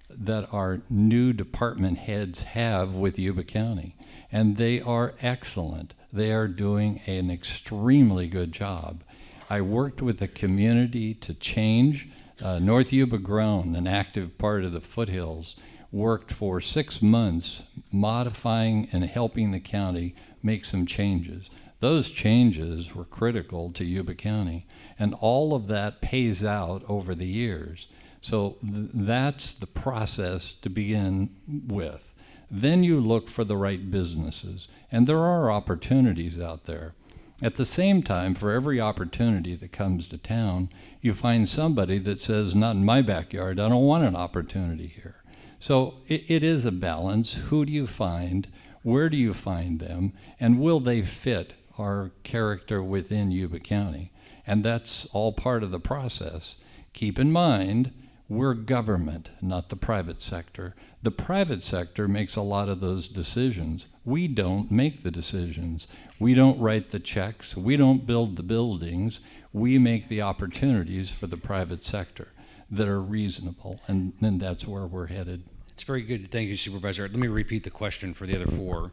that our new department heads have with Yuba County. And they are excellent. They are doing an extremely good job. I worked with the community to change. North Yuba Grown, an active part of the foothills, worked for 6 months modifying and helping the county make some changes. Those changes were critical to Yuba County, and all of that pays out over the years. So that's the process to begin with. Then you look for the right businesses, and there are opportunities out there. At the same time, for every opportunity that comes to town, you find somebody that says, not in my backyard, I don't want an opportunity here. So it is a balance. Who do you find? Where do you find them? And will they fit our character within Yuba County? And that's all part of the process. Keep in mind, we're government, not the private sector. The private sector makes a lot of those decisions. We don't make the decisions. We don't write the checks. We don't build the buildings. We make the opportunities for the private sector that are reasonable, and that's where we're headed. It's very good. Thank you, Supervisor. Let me repeat the question for the other four.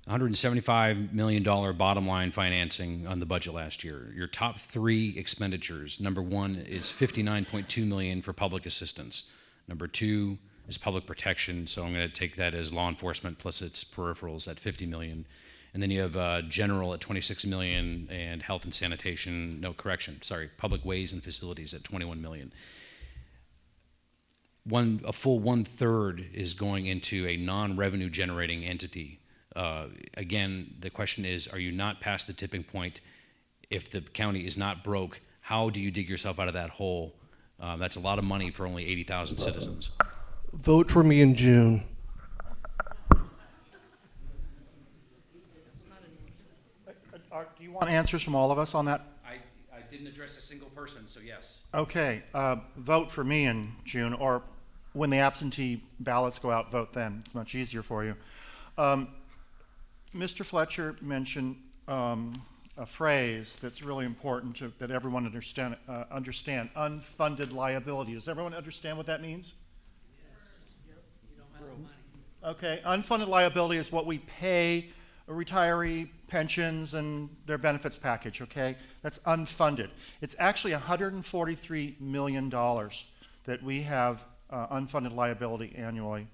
$175 million bottom line financing on the budget last year. Your top three expenditures. Number one is $59.2 million for public assistance. Number two is public protection, so I'm going to take that as law enforcement plus its peripherals at $50 million. And then you have general at $26 million and health and sanitation, public ways and facilities at $21 million. A full 1/3 is going into a non-revenue generating entity. Again, the question is, are you not past the tipping point? If the county is not broke, how do you dig yourself out of that hole? That's a lot of money for only 80,000 citizens. Vote for me in June. Do you want answers from all of us on that? I didn't address a single person, so yes. Okay, vote for me in June, or when the absentee ballots go out, vote then. It's much easier for you. Mr. Fletcher mentioned a phrase that's really important that everyone understand, unfunded liability. Does everyone understand what that means? Yes. You don't have money. Okay, unfunded liability is what we pay a retiree pensions and their benefits package, okay? That's unfunded. It's actually $143 million that we have unfunded liability annually.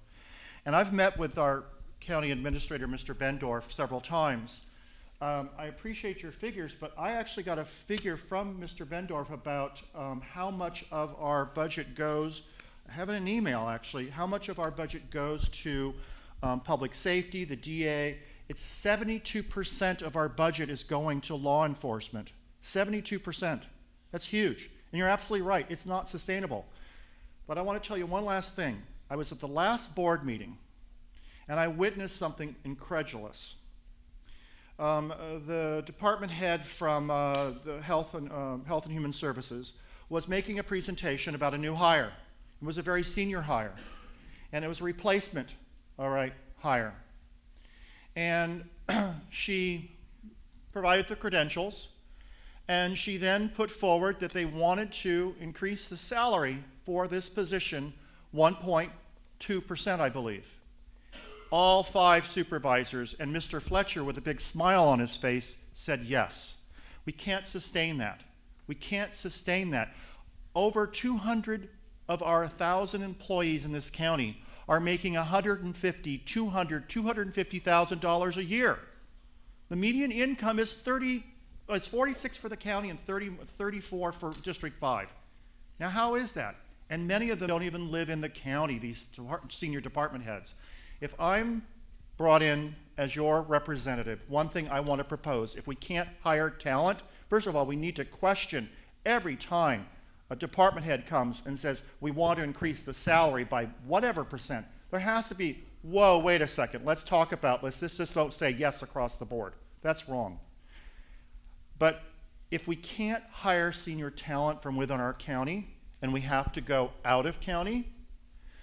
And I've met with our county administrator, Mr. Bendorf, several times. I appreciate your figures, but I actually got a figure from Mr. Bendorf about how much of our budget goes, I have it in an email actually, how much of our budget goes to public safety, the DA. It's 72% of our budget is going to law enforcement. 72%. That's huge. And you're absolutely right. It's not sustainable. But I want to tell you one last thing. I was at the last board meeting, and I witnessed something incredulous. The department head from the Health and Human Services was making a presentation about a new hire. It was a very senior hire, and it was a replacement, all right, hire. And she provided the credentials, and she then put forward that they wanted to increase the salary for this position 1.2%, I believe. All 5 supervisors and Mr. Fletcher, with a big smile on his face, said yes. We can't sustain that. We can't sustain that. Over 200 of our 1,000 employees in this county are making $150,000, $200,000, $250,000 a year. The median income is 46 for the county and 34 for District 5. Now, how is that? And many of them don't even live in the county, these senior department heads. If I'm brought in as your representative, one thing I want to propose, if we can't hire talent, first of all, we need to question every time a department head comes and says, we want to increase the salary by whatever percent. There has to be, whoa, wait a second, let's talk about this. Let's just don't say yes across the board. That's wrong. But if we can't hire senior talent from within our county and we have to go out of county,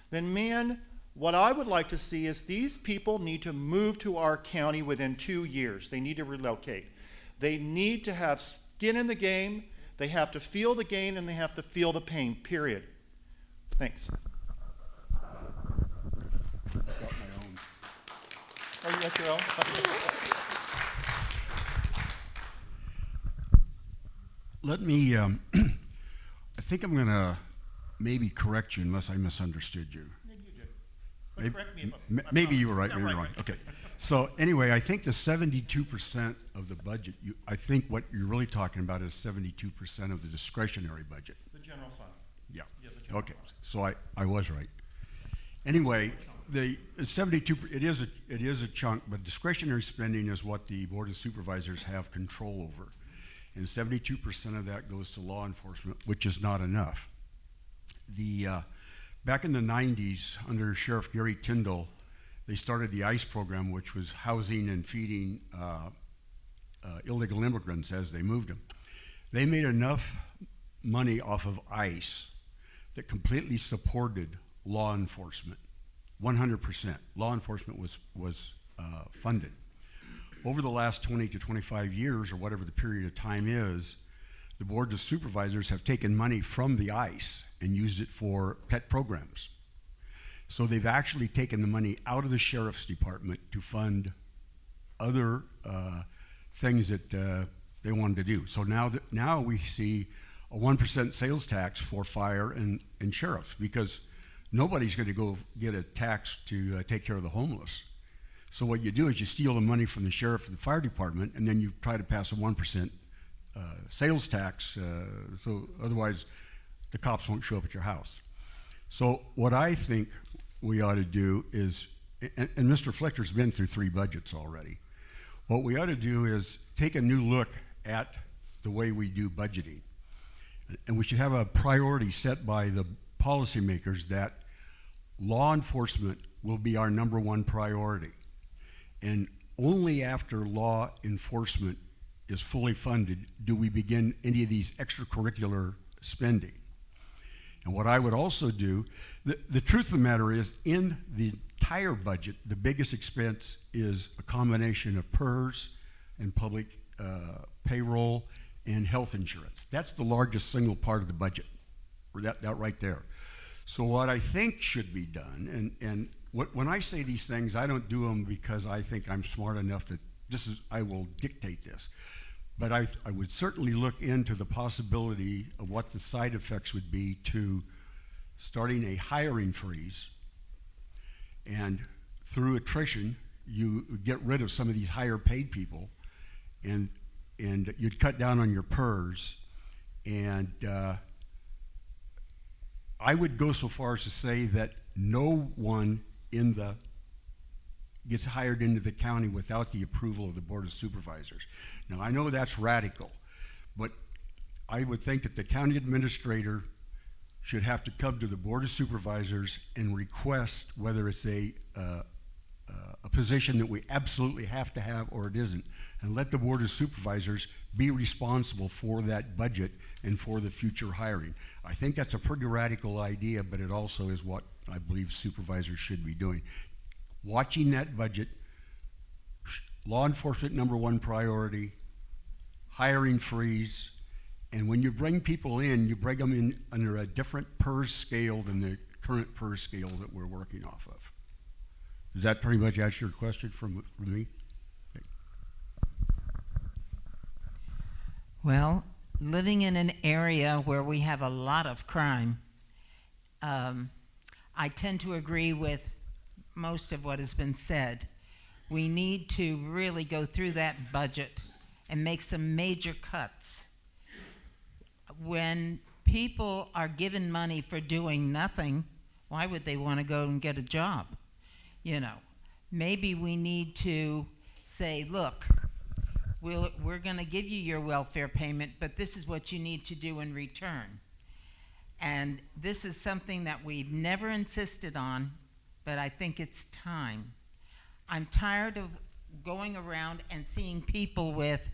then man, what I would like to see is these people need to move to our county within 2 years. They need to relocate. They need to have skin in the game. They have to feel the gain and they have to feel the pain, period. Thanks. Got my own. Oh, you got your own? Let me, I think I'm going to maybe correct you unless I misunderstood you. Maybe you did. But correct me if I'm Maybe wrong. you were right, Yeah, maybe right, wrong. right. Okay. So anyway, I think the 72% of the budget, I think what you're really talking about is 72% of the discretionary budget. The general fund. Yeah. Yeah, the general Okay. fund. So I was right. Anyway, the 72, it is a chunk, but discretionary spending is what the Board of Supervisors have control over. And 72% of that goes to law enforcement, which is not enough. Back in the 90s, under Sheriff Gary Tyndall, they started the ICE program, which was housing and feeding illegal immigrants as they moved them. They made enough money off of ICE that completely supported law enforcement, 100%. Law enforcement was funded. Over the last 20 to 25 years, or whatever the period of time is, the Board of Supervisors have taken money from the ICE and used it for pet programs. So they've actually taken the money out of the Sheriff's Department to fund other things that they wanted to do. So now we see a 1% sales tax for fire and sheriffs, because nobody's going to go get a tax to take care of the homeless. So what you do is you steal the money from the sheriff and the fire department, and then you try to pass a 1% sales tax, so otherwise the cops won't show up at your house. So what I think we ought to do is, and Mr. Fletcher's been through 3 budgets already, what we ought to do is take a new look at the way we do budgeting. And we should have a priority set by the policymakers that law enforcement will be our #1 priority. And only after law enforcement is fully funded do we begin any of these extracurricular spending. And what I would also do, the truth of the matter is, in the entire budget, the biggest expense is a combination of PERS and public payroll and health insurance. That's the largest single part of the budget, or that right there. So what I think should be done, and when I say these things, I don't do them because I think I'm smart enough that I will dictate this. But I would certainly look into the possibility of what the side effects would be to starting a hiring freeze, and through attrition, you get rid of some of these higher paid people, and you'd cut down on your PERS, and I would go so far as to say that no one in the gets hired into the county without the approval of the Board of Supervisors. Now, I know that's radical, but I would think that the county administrator should have to come to the Board of Supervisors and request whether it's a position that we absolutely have to have or it isn't, and let the Board of Supervisors be responsible for that budget and for the future hiring. I think that's a pretty radical idea, but it also is what I believe supervisors should be doing. Watching that budget, law enforcement #1 priority, hiring freeze, and when you bring people in, you bring them in under a different PERS scale than the current PERS scale that we're working off of. Does that pretty much answer your question from me? Okay. Well, living in an area where we have a lot of crime, I tend to agree with most of what has been said. We need to really go through that budget and make some major cuts. When people are given money for doing nothing, why would they want to go and get a job? You know, maybe we need to say, look, we're going to give you your welfare payment, but this is what you need to do in return. And this is something that we've never insisted on, but I think it's time. I'm tired of going around and seeing people with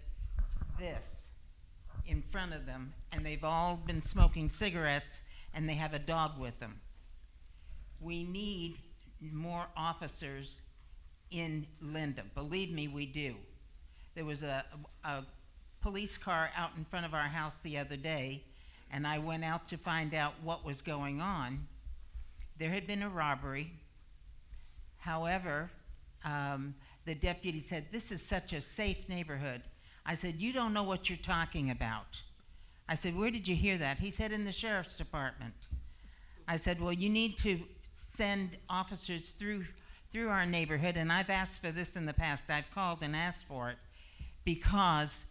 this in front of them, and they've all been smoking cigarettes, and they have a dog with them. We need more officers in Linda. Believe me, we do. There was a police car out in front of our house the other day, and I went out to find out what was going on. There had been a robbery. However, the deputy said, "This is such a safe neighborhood." I said, "You don't know what you're talking about." I said, "Where did you hear that?" He said, "In the sheriff's department." I said, "Well, you need to send officers through our neighborhood," and I've asked for this in the past. I've called and asked for it because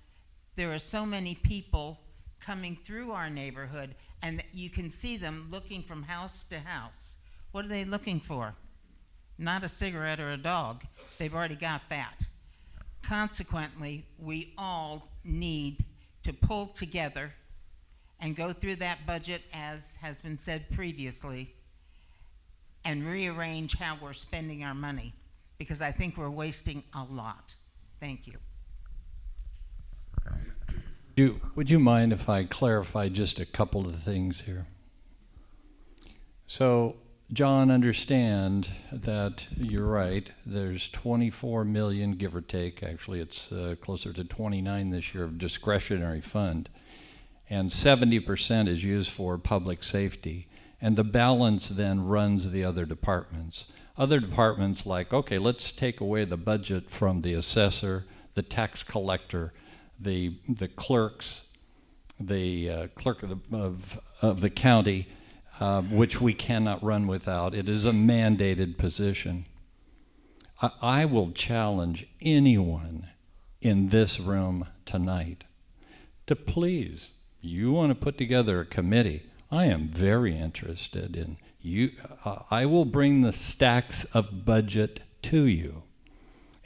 there are so many people coming through our neighborhood, and you can see them looking from house to house. What are they looking for? Not a cigarette or a dog. They've already got that. Consequently, we all need to pull together and go through that budget, as has been said previously, and rearrange how we're spending our money, because I think we're wasting a lot. Thank you. Would you mind if I clarify just a couple of things here? So, John, understand that you're right. There's 24 million, give or take. Actually, it's closer to 29 this year of discretionary fund. And 70% is used for public safety. And the balance then runs the other departments. Other departments like, okay, let's take away the budget from the assessor, the tax collector, the clerks, the clerk of the county, which we cannot run without. It is a mandated position. I will challenge anyone in this room tonight to please, you want to put together a committee. I am very interested in you. I will bring the stacks of budget to you,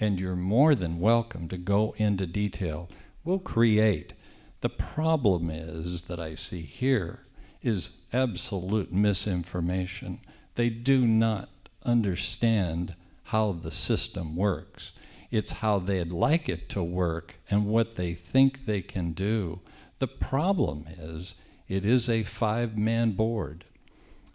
and you're more than welcome to go into detail. We'll create. The problem is that I see here is absolute misinformation. They do not understand how the system works. It's how they'd like it to work and what they think they can do. The problem is it is a 5-man board.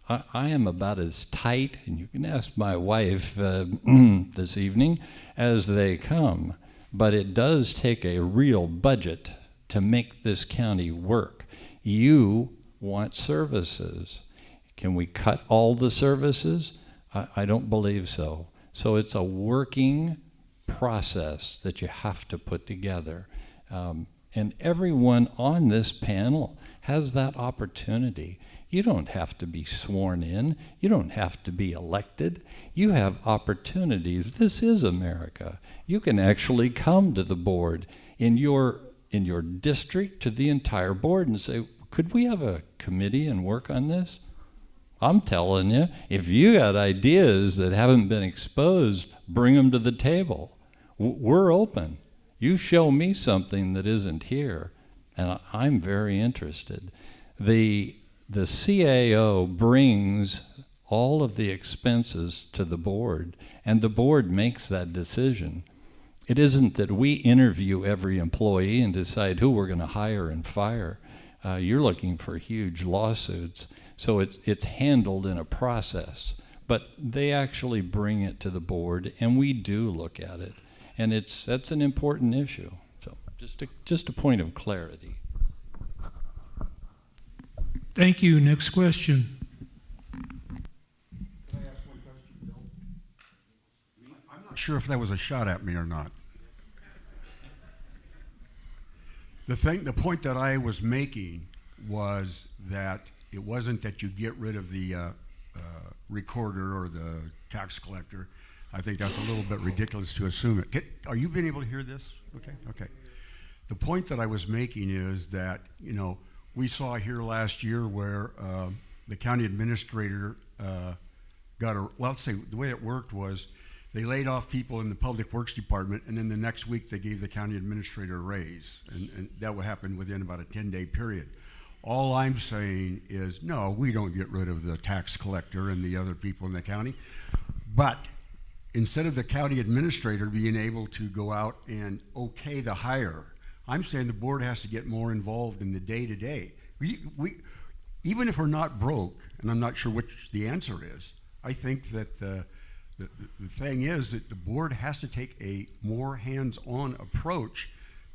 I am about as tight, and you can ask my wife this evening, as they come. But it does take a real budget to make this county work. You want services. Can we cut all the services? I don't believe so. So it's a working process that you have to put together. And everyone on this panel has that opportunity. You don't have to be sworn in. You don't have to be elected. You have opportunities. This is America. You can actually come to the board in your district, to the entire board, and say, could we have a committee and work on this? I'm telling you, if you got ideas that haven't been exposed bring them to the table. We're open. You show me something that isn't here, and I'm very interested. The CAO brings all of the expenses to the board, and the board makes that decision. It isn't that we interview every employee and decide who we're going to hire and fire. You're looking for huge lawsuits, so it's handled in a process. But they actually bring it to the board, and we do look at it, and that's an important issue. So just a point of clarity. Thank you. Next question. I'm not sure if that was a shot at me or not. The point that I was making was that it wasn't that you get rid of the recorder or the tax collector. I think that's a little bit ridiculous to assume it. Are you being able to hear this? Okay. The point that I was making is that, we saw here last year where the county administrator let's say the way it worked was they laid off people in the public works department, and then the next week they gave the county administrator a raise, and that would happen within about a 10-day period. All I'm saying is, no, we don't get rid of the tax collector and the other people in the county, but instead of the county administrator being able to go out and okay the hire, I'm saying the board has to get more involved in the day-to-day. We even if we're not broke, and I'm not sure which the answer is, I think that the thing is that the board has to take a more hands-on approach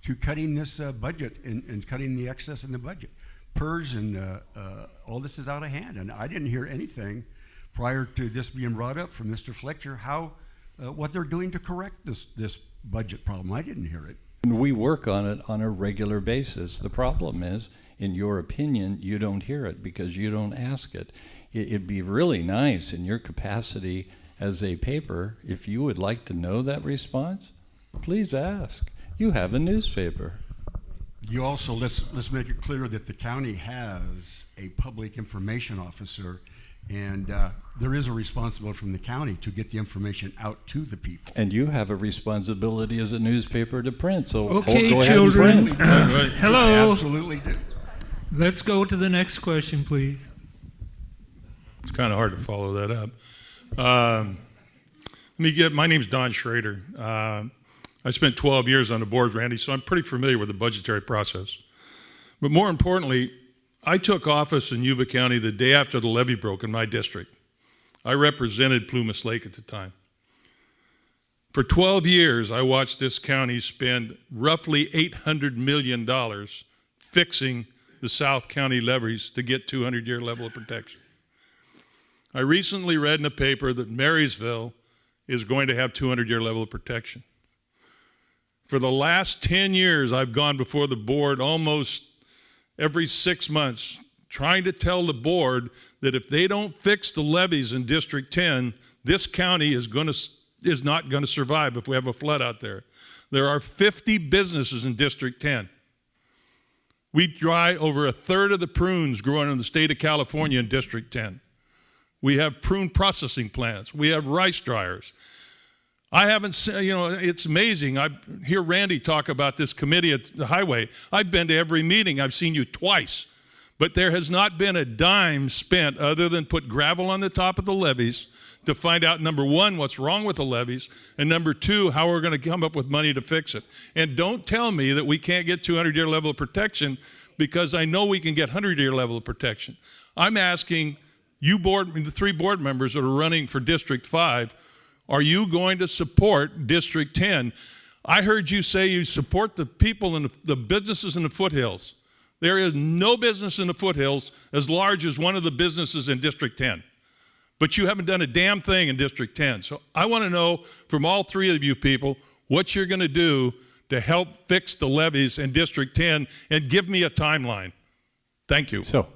to cutting this budget and cutting the excess in the budget. PERS and all this is out of hand, and I didn't hear anything prior to this being brought up from Mr. Fletcher how what they're doing to correct this budget problem. I didn't hear it. We work on it on a regular basis. The problem is, in your opinion, you don't hear it because you don't ask it. It'd be really nice in your capacity as a paper, if you would like to know that response, please ask. You have a newspaper. You also, let's make it clear that the county has a public information officer, and there is a responsibility from the county to get the information out to the people. And you have a responsibility as a newspaper to print, so Okay, go children. ahead and print. Hello. Absolutely do. Let's go to the next question, please. It's kind of hard to follow that up. My name's Don Schrader. I spent 12 years on the board, Randy, so I'm pretty familiar with the budgetary process. But more importantly, I took office in Yuba County the day after the levee broke in my district. I represented Plumas Lake at the time. For 12 years, I watched this county spend roughly $800 million fixing the South County levees to get 200-year level of protection. I recently read in a paper that Marysville is going to have 200-year level of protection. For the last 10 years, I've gone before the board almost every 6 months trying to tell the board that if they don't fix the levees in District 10, this county is not going to survive if we have a flood out there. There are 50 businesses in District 10. We dry over a third of the prunes growing in the state of California in District 10. We have prune processing plants. We have rice dryers. I haven't seen, it's amazing. I hear Randy talk about this committee at the highway. I've been to every meeting. I've seen you twice. But there has not been a dime spent other than put gravel on the top of the levees to find out, number one, what's wrong with the levees, and number two, how we're going to come up with money to fix it. And don't tell me that we can't get 200-year level of protection, because I know we can get 100-year level of protection. I'm asking you the 3 board members that are running for District 5, are you going to support District 10? I heard you say you support the people and the businesses in the foothills. There is no business in the foothills as large as one of the businesses in District 10. But you haven't done a damn thing in District 10. So I want to know from all 3 of you people what you're going to do to help fix the levees in District 10, and give me a timeline. Thank you. So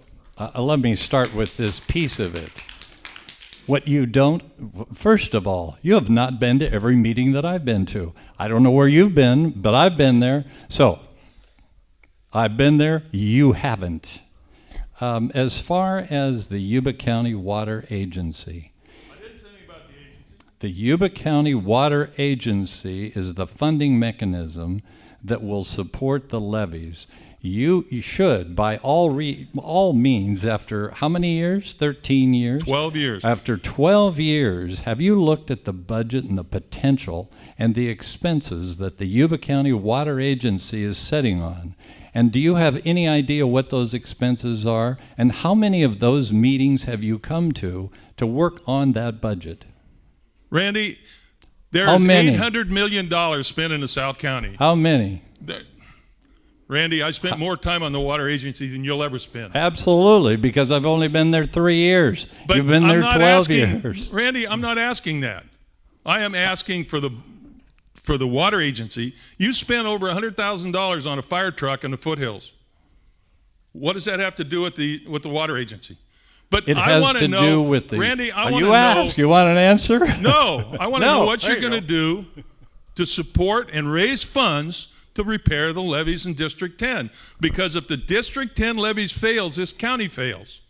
let me start with this piece of it. What you don't, first of all, you have not been to every meeting that I've been to. I don't know where you've been, but I've been there. So I've been there, you haven't. As far as the Yuba County Water Agency, I didn't say anything about the agency. The Yuba County Water Agency is the funding mechanism that will support the levies. You should, by all means, after how many years? 13 years? 12 years. After 12 years, have you looked at the budget and the potential and the expenses that the Yuba County Water Agency is setting on? And do you have any idea what those expenses are? And how many of those meetings have you come to work on that budget? Randy, there How is many? $800 million spent in the South County. How many? Randy, I spent more time on the water agency than you'll ever spend. Absolutely, because I've only been there 3 years. But You've been I'm there not 12 asking, years. Randy, I'm not asking that. I am asking for the water agency. You spent over $100,000 on a fire truck in the foothills. What does that have to do with the water agency? But It I has want to know, do with the. Randy, I want to you know. ask. You want an answer? No, I want to No, know what there you're you going to do to support and raise funds to repair the levees in District 10. Because if the District 10 levees fails, this county fails.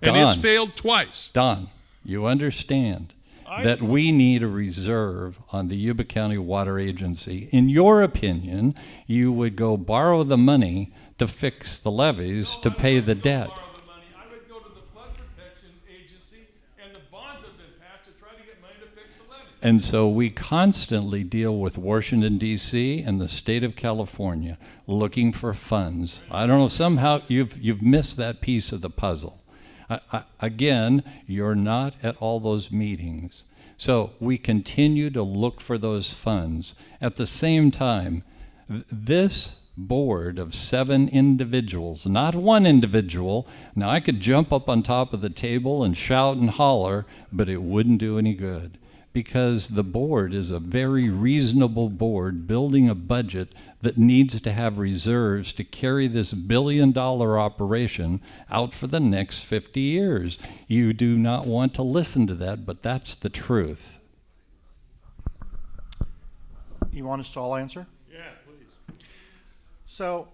And Don. it's failed twice. Don, you understand that we need a reserve on the Yuba County Water Agency. In your opinion, you would go borrow the money to fix the levees to pay the debt. I would go to the flood protection agency, and the bonds have been passed to try to get money to fix the levee. And so we constantly deal with Washington, D.C. and the state of California looking for funds. I don't know, somehow you've missed that piece of the puzzle. Again, you're not at all those meetings. So we continue to look for those funds. At the same time, this board of 7 individuals, not one individual. Now, I could jump up on top of the table and shout and holler, but it wouldn't do any good, because the board is a very reasonable board building a budget that needs to have reserves to carry this billion-dollar operation out for the next 50 years. You do not want to listen to that, but that's the truth. You want us to all answer? Yeah, please. So,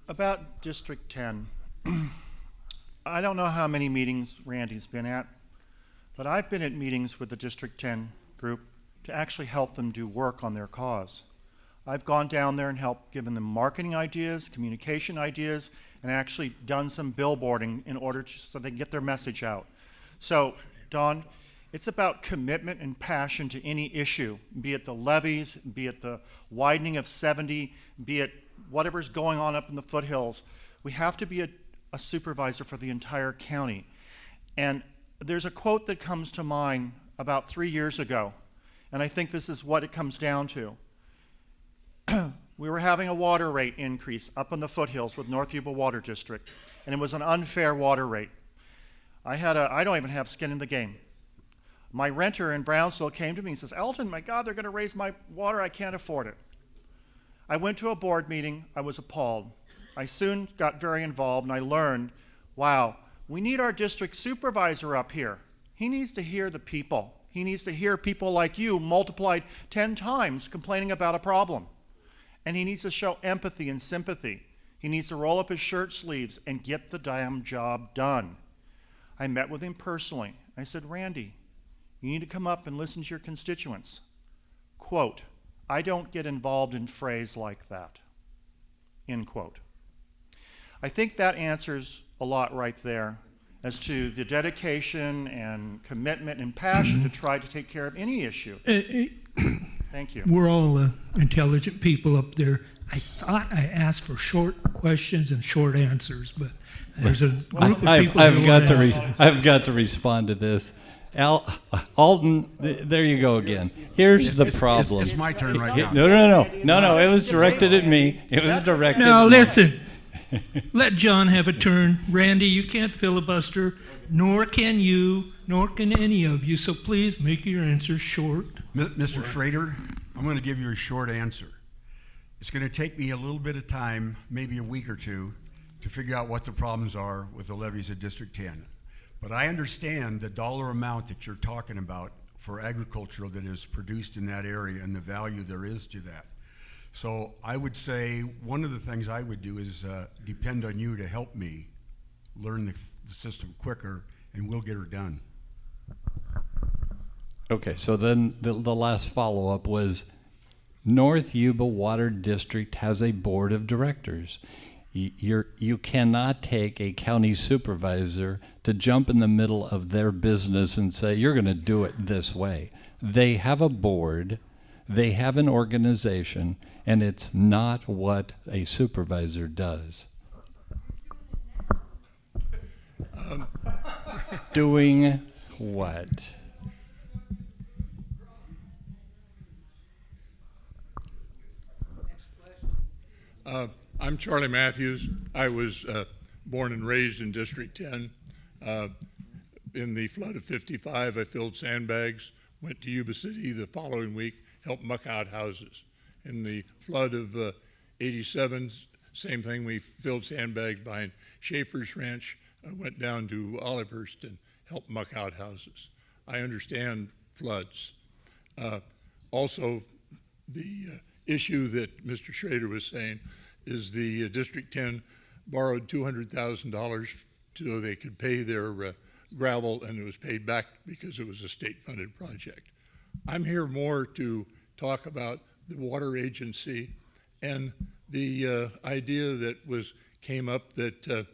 about District 10, I don't know how many meetings Randy's been at, but I've been at meetings with the District 10 group to actually help them do work on their cause. I've gone down there and helped given them marketing ideas, communication ideas, and actually done some billboarding in order so they can get their message out. So, Don, it's about commitment and passion to any issue, be it the levees, be it the widening of 70, be it whatever's going on up in the foothills. We have to be a supervisor for the entire county. And there's a quote that comes to mind about 3 years ago, and I think this is what it comes down to. We were having a water rate increase up in the foothills with North Yuba Water District, and it was an unfair water rate. I don't even have skin in the game. My renter in Brownsville came to me and says, "Elton, my God, they're going to raise my water. I can't afford it." I went to a board meeting. I was appalled. I soon got very involved, and I learned, wow, we need our district supervisor up here. He needs to hear the people. He needs to hear people like you multiplied 10 times complaining about a problem. And he needs to show empathy and sympathy. He needs to roll up his shirt sleeves and get the damn job done. I met with him personally. I said, "Randy, you need to come up and listen to your constituents." Quote, "I don't get involved in phrase like that." End quote. I think that answers a lot right there as to the dedication and commitment and passion to try to take care of any issue. Thank you. We're all intelligent people up there. I thought I asked for short questions and short answers, but there's a group of people I've who got want to I've got to respond to this. Alton, there you go again. Here's the problem. It's my turn right now. No. It was directed at me. It was directed. Now at me. listen, let John have a turn. Randy, you can't filibuster, nor can you, nor can any of you. So please make your answers short. Mr. Schrader, I'm going to give you a short answer. It's going to take me a little bit of time, maybe a week or two, to figure out what the problems are with the levies at District 10. But I understand the dollar amount that you're talking about for agriculture that is produced in that area and the value there is to that. So I would say one of the things I would do is depend on you to help me learn the system quicker, and we'll get her done. Okay, so then the last follow-up was North Yuba Water District has a board of directors. You cannot take a county supervisor to jump in the middle of their business and say, you're going to do it this way. They have a board, they have an organization, and it's not what a supervisor does. Doing what? I'm Charlie Matthews. I was born and raised in District 10. In the flood of 55, I filled sandbags, went to Yuba City the following week, helped muck out houses. In the flood of 87, same thing, we filled sandbags behind Schaefer's Ranch. I went down to Olivehurst and helped muck out houses. I understand floods. Also, the issue that Mr. Schrader was saying is the District 10 borrowed $200,000 so they could pay their gravel, and it was paid back because it was a state-funded project. I'm here more to talk about the water agency and the idea that came up that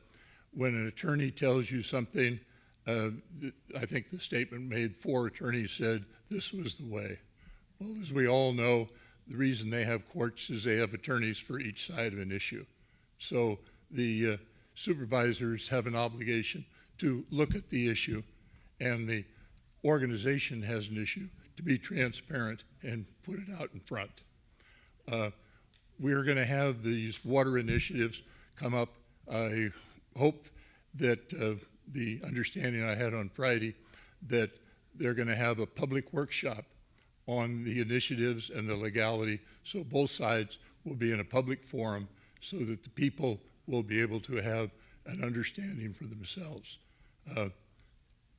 when an attorney tells you something, I think the statement made, 4 attorneys said this was the way. Well, as we all know, the reason they have courts is they have attorneys for each side of an issue. So the supervisors have an obligation to look at the issue, and the organization has an issue to be transparent and put it out in front. We're going to have these water initiatives come up. I hope that the understanding I had on Friday that they're going to have a public workshop on the initiatives and the legality, so both sides will be in a public forum so that the people will be able to have an understanding for themselves.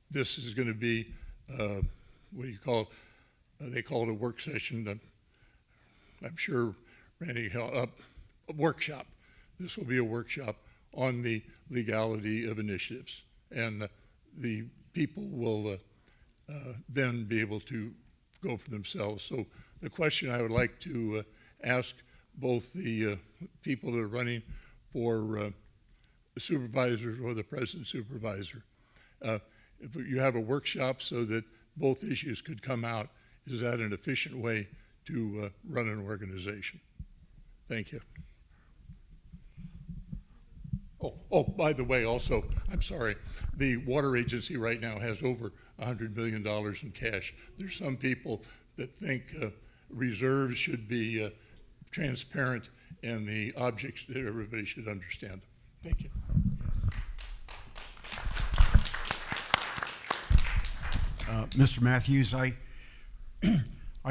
This is going to be, what do you call it? They call it a work session. I'm sure Randy, a workshop. This will be a workshop on the legality of initiatives, and the people will then be able to go for themselves. So the question I would like to ask both the people that are running for the supervisors or the present supervisor, if you have a workshop so that both issues could come out, is that an efficient way to run an organization? Thank you. Oh, by the way, also, I'm sorry, the water agency right now has over $100 million in cash. There's some people that think reserves should be transparent and the objects that everybody should understand. Thank you. Mr. Matthews, I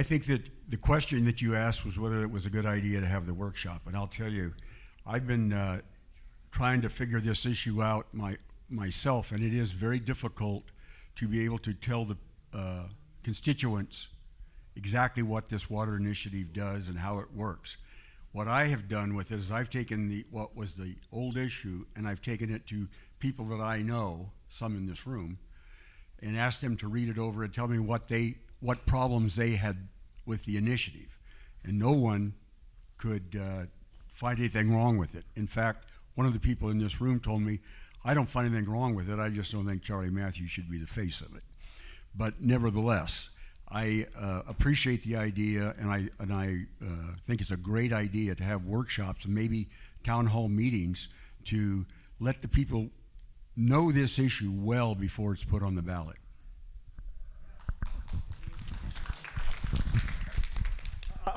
think that the question that you asked was whether it was a good idea to have the workshop, and I'll tell you, I've been trying to figure this issue out myself, and it is very difficult to be able to tell the constituents exactly what this water initiative does and how it works. What I have done with it is I've taken what was the old issue, and I've taken it to people that I know, some in this room, and asked them to read it over and tell me what problems they had with the initiative. And no one could find anything wrong with it. In fact, one of the people in this room told me, I don't find anything wrong with it, I just don't think Charlie Matthews should be the face of it. But nevertheless, I appreciate the idea, and I think it's a great idea to have workshops and maybe town hall meetings to let the people know this issue well before it's put on the ballot.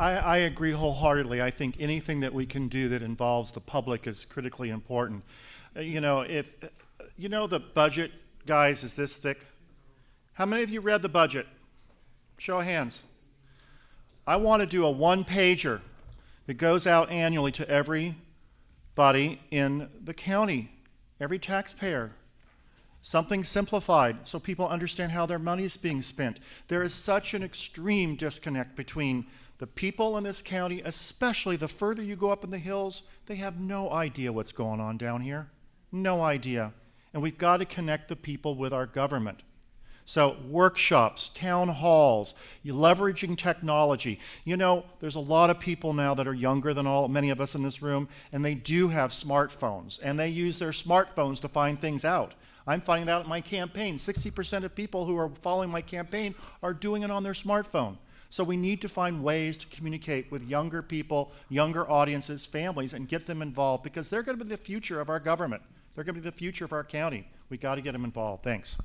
I agree wholeheartedly. I think anything that we can do that involves the public is critically important. You know, if you know the budget, guys, is this thick. How many of you read the budget? Show of hands. I want to do a one-pager that goes out annually to everybody in the county, every taxpayer. Something simplified so people understand how their money is being spent. There is such an extreme disconnect between the people in this county, especially the further you go up in the hills. They have no idea what's going on down here. No idea. And we've got to connect the people with our government. So workshops, town halls, you leveraging technology. You know, there's a lot of people now that are younger than many of us in this room, and they do have smartphones, and they use their smartphones to find things out. I'm finding that out in my campaign. 60% of people who are following my campaign are doing it on their smartphone. So we need to find ways to communicate with younger people, younger audiences, families, and get them involved, because they're going to be the future of our government. They're going to be the future of our county. We got to get them involved. Thanks.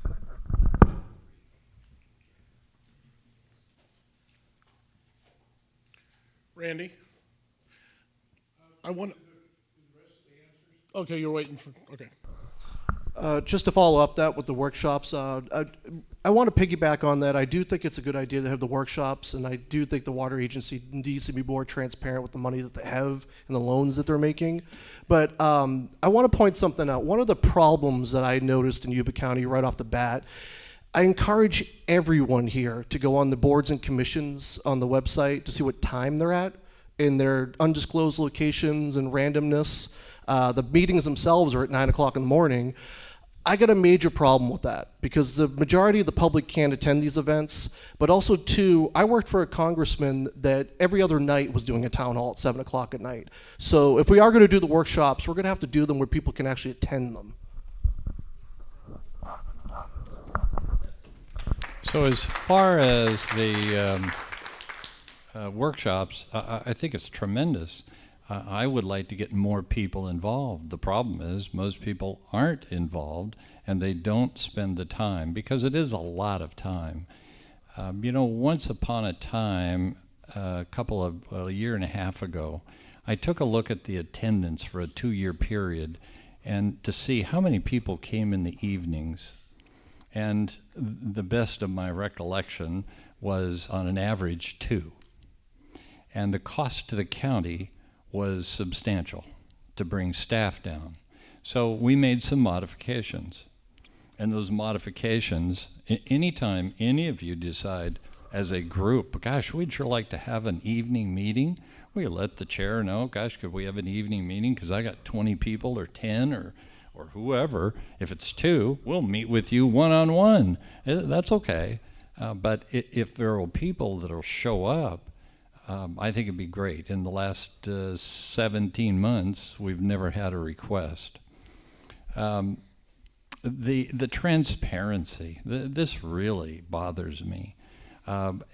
Randy? I want. Okay, you're waiting for. Okay. Just to follow up that with the workshops, I want to piggyback on that. I do think it's a good idea to have the workshops, and I do think the water agency needs to be more transparent with the money that they have and the loans that they're making. But I want to point something out. One of the problems that I noticed in Yuba County right off the bat, I encourage everyone here to go on the boards and commissions on the website to see what time they're at in their undisclosed locations and randomness. The meetings themselves are at 9 o'clock in the morning. I got a major problem with that because the majority of the public can't attend these events, but also too, I worked for a congressman that every other night was doing a town hall at 7 o'clock at night. So if we are going to do the workshops, we're going to have to do them where people can actually attend them. So as far as the workshops, I think it's tremendous. I would like to get more people involved. The problem is most people aren't involved and they don't spend the time because it is a lot of time. You know, once upon a time, a year and a half ago, I took a look at the attendance for a 2-year period and to see how many people came in the evenings. And the best of my recollection was on an average 2. And the cost to the county was substantial to bring staff down. So we made some modifications. And those modifications, anytime any of you decide as a group, gosh, we'd sure like to have an evening meeting, we let the chair know, gosh, could we have an evening meeting? Because I got 20 people or 10 or whoever. If it's 2, we'll meet with you one-on-one. That's okay. But if there are people that'll show up, I think it'd be great. In the last 17 months, we've never had a request. The transparency, this really bothers me.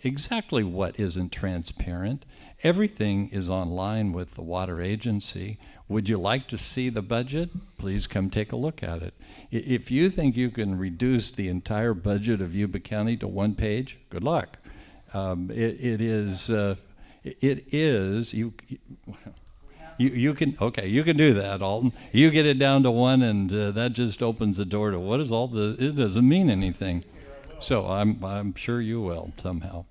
Exactly what isn't transparent? Everything is online with the water agency. Would you like to see the budget? Please come take a look at it. If you think you can reduce the entire budget of Yuba County to 1 page, good luck. It is you can do that, Alton. You get it down to 1 and that just opens the door to what is all it doesn't mean anything. So I'm sure you will somehow.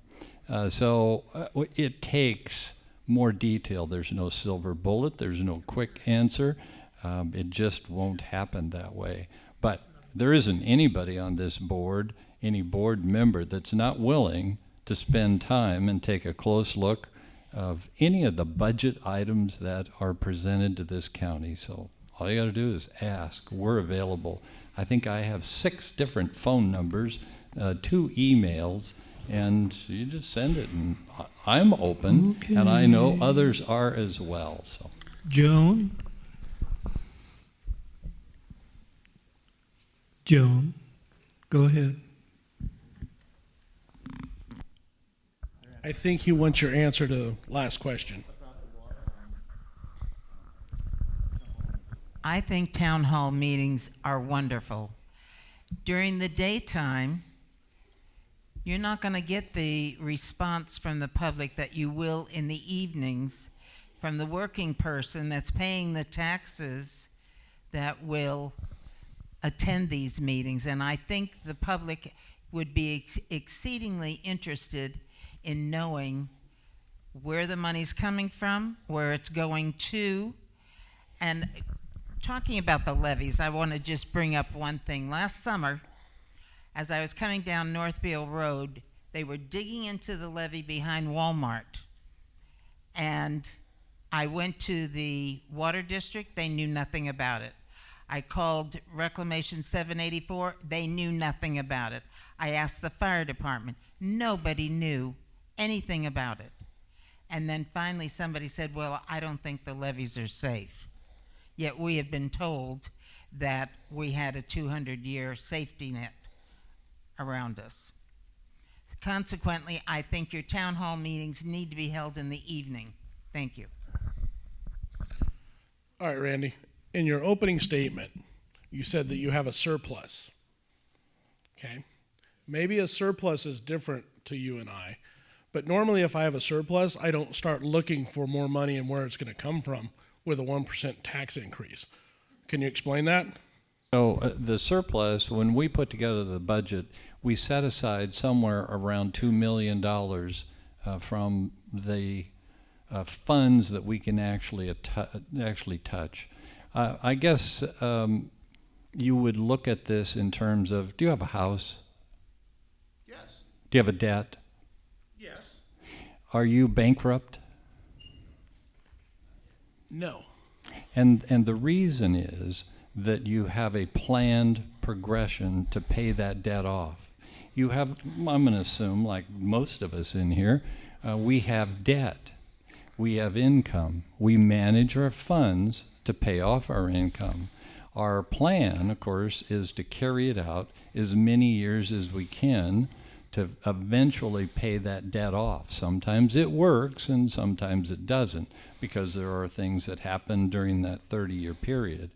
It takes more detail. There's no silver bullet. There's no quick answer. It just won't happen that way. But there isn't anybody on this board, any board member that's not willing to spend time and take a close look of any of the budget items that are presented to this county. So all you got to do is ask. We're available. I think I have 6 different phone numbers, 2 emails, and you just send it, and I'm open, okay. And I know others are as well. So, Joan, go ahead. I think he wants your answer to the last question. I think town hall meetings are wonderful. During the daytime, you're not going to get the response from the public that you will in the evenings from the working person that's paying the taxes that will attend these meetings. And I think the public would be exceedingly interested in knowing where the money's coming from, where it's going to. And talking about the levees, I want to just bring up one thing. Last summer, as I was coming down North Beale Road, they were digging into the levee behind Walmart. And I went to the water district, they knew nothing about it. I called Reclamation 784. They knew nothing about it. I asked the fire department. Nobody knew anything about it. And then finally somebody said, well, I don't think the levees are safe. Yet we have been told that we had a 200-year safety net around us. Consequently, I think your town hall meetings need to be held in the evening. Thank you. All right, Randy, in your opening statement, you said that you have a surplus. Okay? Maybe a surplus is different to you and I, but normally if I have a surplus, I don't start looking for more money and where it's going to come from with a 1% tax increase. Can you explain that? So the surplus, when we put together the budget, we set aside somewhere around $2 million from the funds that we can actually touch. I guess you would look at this in terms of, do you have a house? Yes. Do you have a debt? Yes. Are you bankrupt? No. And the reason is that you have a planned progression to pay that debt off. You have, I'm going to assume, like most of us in here, we have debt. We have income. We manage our funds to pay off our income. Our plan, of course, is to carry it out as many years as we can to eventually pay that debt off. Sometimes it works and sometimes it doesn't, because there are things that happen during that 30-year period.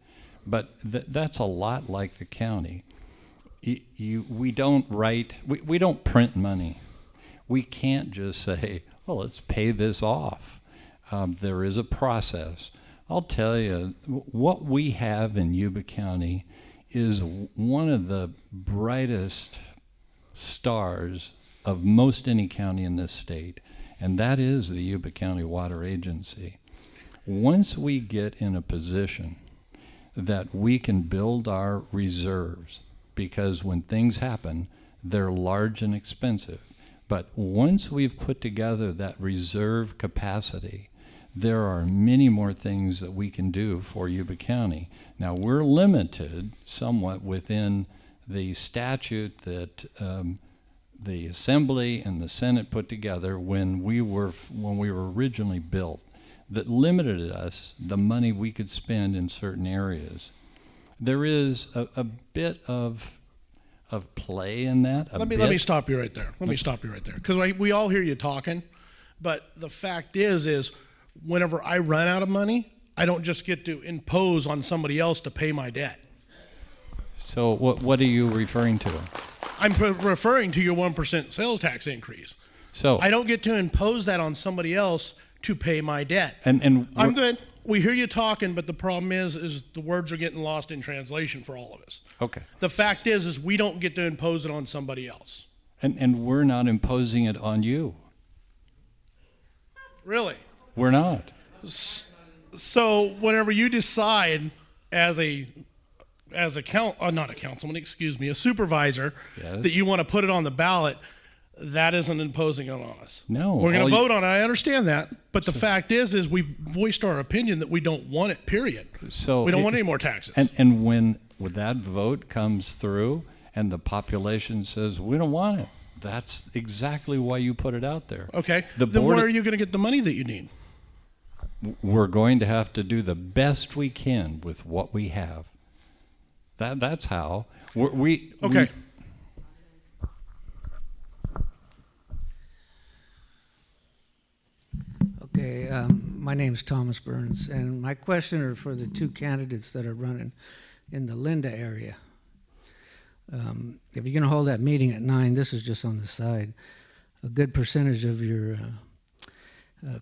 But that's a lot like the county. We don't print money. We can't just say, well, let's pay this off. There is a process. I'll tell you, what we have in Yuba County is one of the brightest stars of most any county in this state, and that is the Yuba County Water Agency. Once we get in a position that we can build our reserves, because when things happen, they're large and expensive. But once we've put together that reserve capacity, there are many more things that we can do for Yuba County. Now, we're limited somewhat within the statute that the Assembly and the Senate put together when we were originally built, that limited us the money we could spend in certain areas. There is a bit of play in that. Let me stop you right there. Because we all hear you talking, but the fact is whenever I run out of money, I don't just get to impose on somebody else to pay my debt. So what are you referring to? I'm referring to your 1% sales tax increase. So I don't get to impose that on somebody else to pay my debt. And I'm good. We hear you talking, but the problem is the words are getting lost in translation for all of us. Okay. The fact is we don't get to impose it on somebody else. And we're not imposing it on you. Really? We're not. So whenever you decide as a supervisor, yes, that you want to put it on the ballot, that isn't imposing it on us. No. We're going to vote on it. I understand that. But the fact is we've voiced our opinion that we don't want it, period. So we don't want any more taxes. And when that vote comes through and the population says, we don't want it, that's exactly why you put it out there. Okay. Then where are you going to get the money that you need? We're going to have to do the best we can with what we have. That's how. Okay. Okay, my name's Thomas Burns, and my question are for the two candidates that are running in the Linda area. If you're going to hold that meeting at 9, this is just on the side, a good percentage of your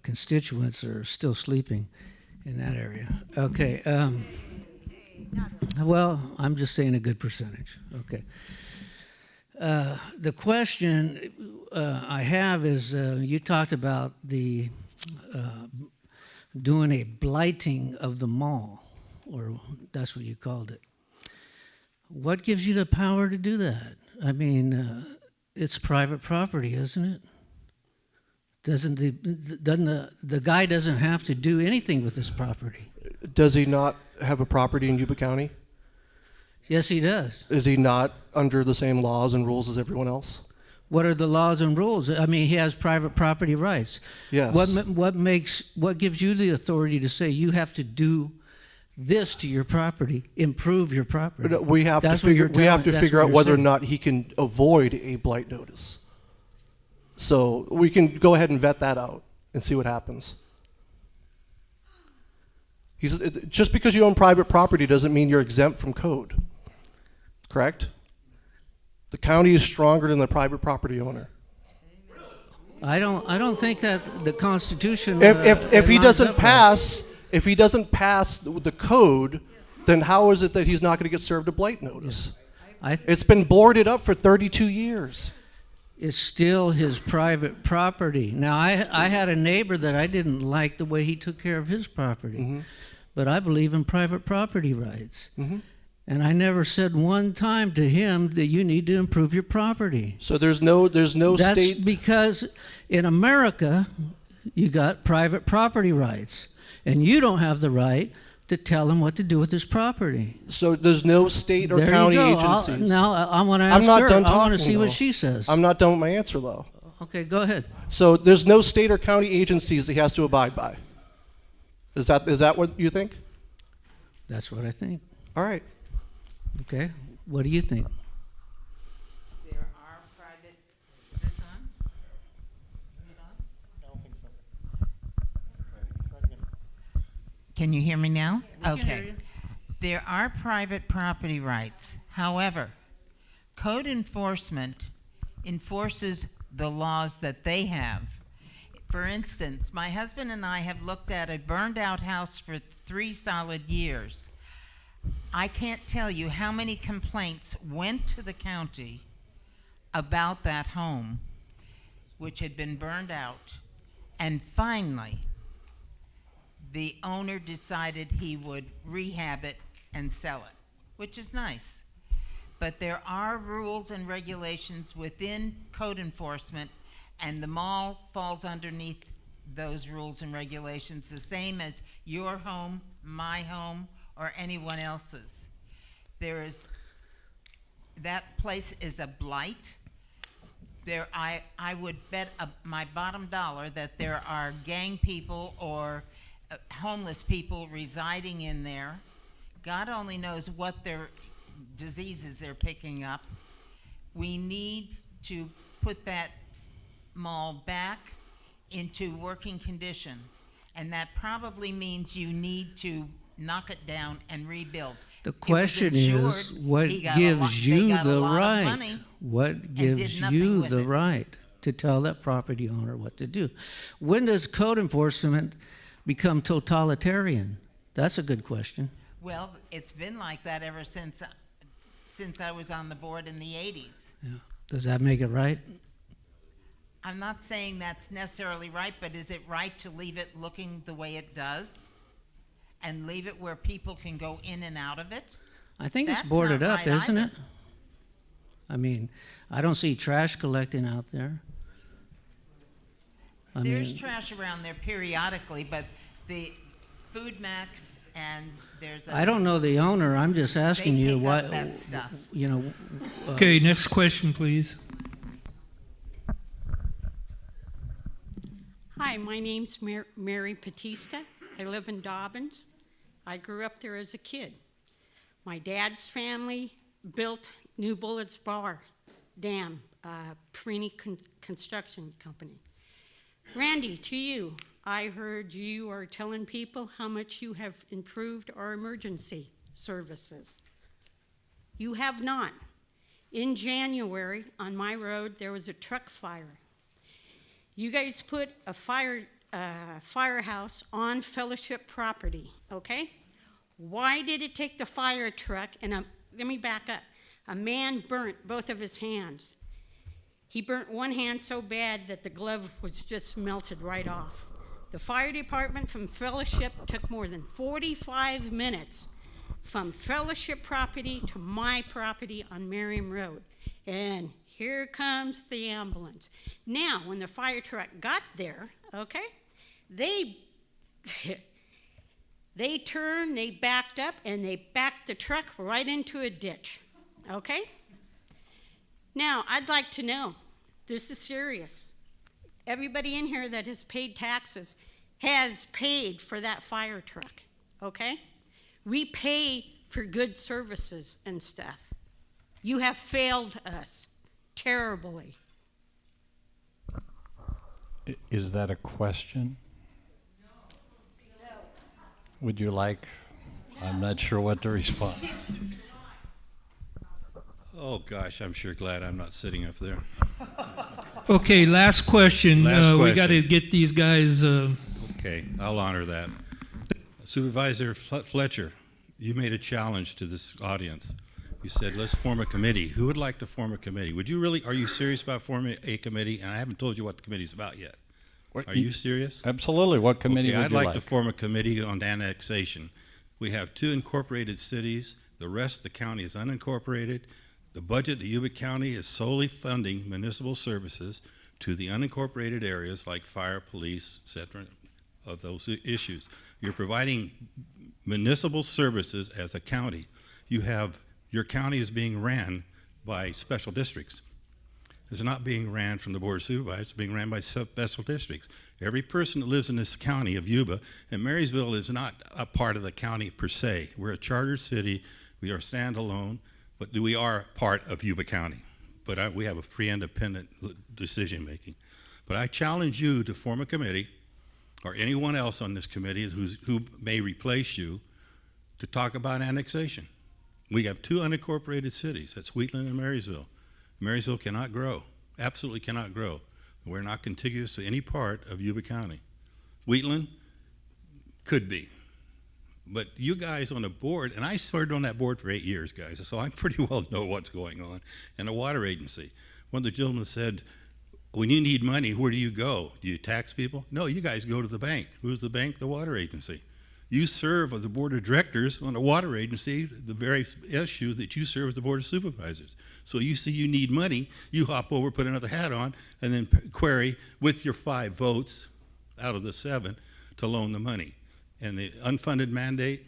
constituents are still sleeping in that area. Okay, well, I'm just saying a good percentage. Okay. The question I have is, you talked about the doing a blighting of the mall, or that's what you called it. What gives you the power to do that? I mean, it's private property, isn't it? The guy doesn't have to do anything with this property? Does he not have a property in Yuba County? Yes, he does. Is he not under the same laws and rules as everyone else? What are the laws and rules? I mean, he has private property rights. Yes. What gives you the authority to say you have to do this to your property, improve your property? But we have That's to what you're figure. We have telling- to that's figure what out you're whether or saying. not he can avoid a blight notice. So we can go ahead and vet that out and see what happens. Just because you own private property doesn't mean you're exempt from code. Correct? The county is stronger than the private property owner. I don't think that the Constitution. If he lines doesn't up pass, if he doesn't pass the code, then how is it that he's not going to get served a blight notice? It's been boarded up for 32 years. It's still his private property. Now, I had a neighbor that I didn't like the way he took care of his property, but I believe in private property rights. And I never said one time to him that you need to improve your property. So there's no That's state. because in America, you got private property rights, and you don't have the right to tell him what to do with his property. So there's no state or There you county go. agencies. Now I want to ask I'm not her. done I want to talking, see what though. she says. I'm not done with my answer though. Okay, go ahead. So there's no state or county agencies that he has to abide by. Is that what you think? That's what I think. All right. Okay, what do you think? There are private, is this on? Is it on? I don't think so. Try again. Can you hear me now? We can hear Okay. you. There are private property rights. However, code enforcement enforces the laws that they have. For instance, my husband and I have looked at a burned out house for 3 solid years. I can't tell you how many complaints went to the county about that home, which had been burned out. And finally, the owner decided he would rehab it and sell it, which is nice. But there are rules and regulations within code enforcement, and the mall falls underneath those rules and regulations, the same as your home, my home, or anyone else's. That place is a blight. I would bet my bottom dollar that there are gang people or homeless people residing in there. God only knows what their diseases they're picking up. We need to put that mall back into working condition, and that probably means you need to knock it down and rebuild. The It was question insured. is, what He got gives they you got a the lot of right? money What did gives nothing you with the it. right to tell that property owner what to do? When does code enforcement become totalitarian? That's a good question. Well, it's been like that ever since I was on the board in the 80s. Yeah. Does that make it right? I'm not saying that's necessarily right, but is it right to leave it looking the way it does? And leave it where people can go in and out of it? I think it's That's boarded not up, right isn't either. it? I mean, I don't see trash collecting out there. There's trash around there periodically, but the Food Max and there's a... I don't know the owner. I'm just asking They you pick why. up that stuff. You know. Okay, next question, please. Hi, my name's Mary Batista. I live in Dobbins. I grew up there as a kid. My dad's family built New Bullets Bar Dam, Perini Construction Company. Randy, to you, I heard you are telling people how much you have improved our emergency services. You have not. In January, on my road, there was a truck fire. You guys put a firehouse on Fellowship property, okay? Why did it take the fire truck and let me back up. A man burnt both of his hands. He burnt one hand so bad that the glove was just melted right off. The fire department from Fellowship took more than 45 minutes from Fellowship property to my property on Merriam Road. And here comes the ambulance. Now, when the fire truck got there, okay, they They turned, they backed up, and they backed the truck right into a ditch, okay? Now, I'd like to know, this is serious. Everybody in here that has paid taxes has paid for that fire truck, okay? We pay for good services and stuff. You have failed us terribly. Is that a question? Would you like? I'm not sure what to respond. Oh, gosh, I'm sure glad I'm not sitting up there. Okay, last question. Last We got to question. get these guys. Okay, I'll honor that. Supervisor Fletcher, you made a challenge to this audience. You said, let's form a committee. Who would like to form a committee? Would you really, are you serious about forming a committee? And I haven't told you what the committee's about yet. Are you serious? Absolutely. What committee Okay, would I'd you like to form a committee on annexation. We have 2 incorporated cities. The rest of the county is unincorporated. The budget of Yuba County is solely funding municipal services to the unincorporated areas like fire, police, etc., of those issues. You're providing municipal services as a county. Your county is being ran by special districts. It's not being ran from the Board of Supervisors, it's being ran by special districts. Every person that lives in this county of Yuba, and Marysville is not a part of the county per se. We're a charter city, we are standalone, but we are part of Yuba County. But we have a free independent decision making. But I challenge you to form a committee, or anyone else on this committee who may replace you, to talk about annexation. We have 2 unincorporated cities, that's Wheatland and Marysville. Marysville cannot grow, absolutely cannot grow. We're not contiguous to any part of Yuba County. Wheatland could be. But you guys on the board, and I served on that board for 8 years, guys, so I pretty well know what's going on. And the water agency. One of the gentlemen said, when you need money, where do you go? Do you tax people? No, you guys go to the bank. Who's the bank? The water agency. You serve as the board of directors on the water agency, the very issue that you serve as the board of supervisors. So you see you need money, you hop over, put another hat on, and then query with your 5 votes out of the 7 to loan the money. And the unfunded mandate,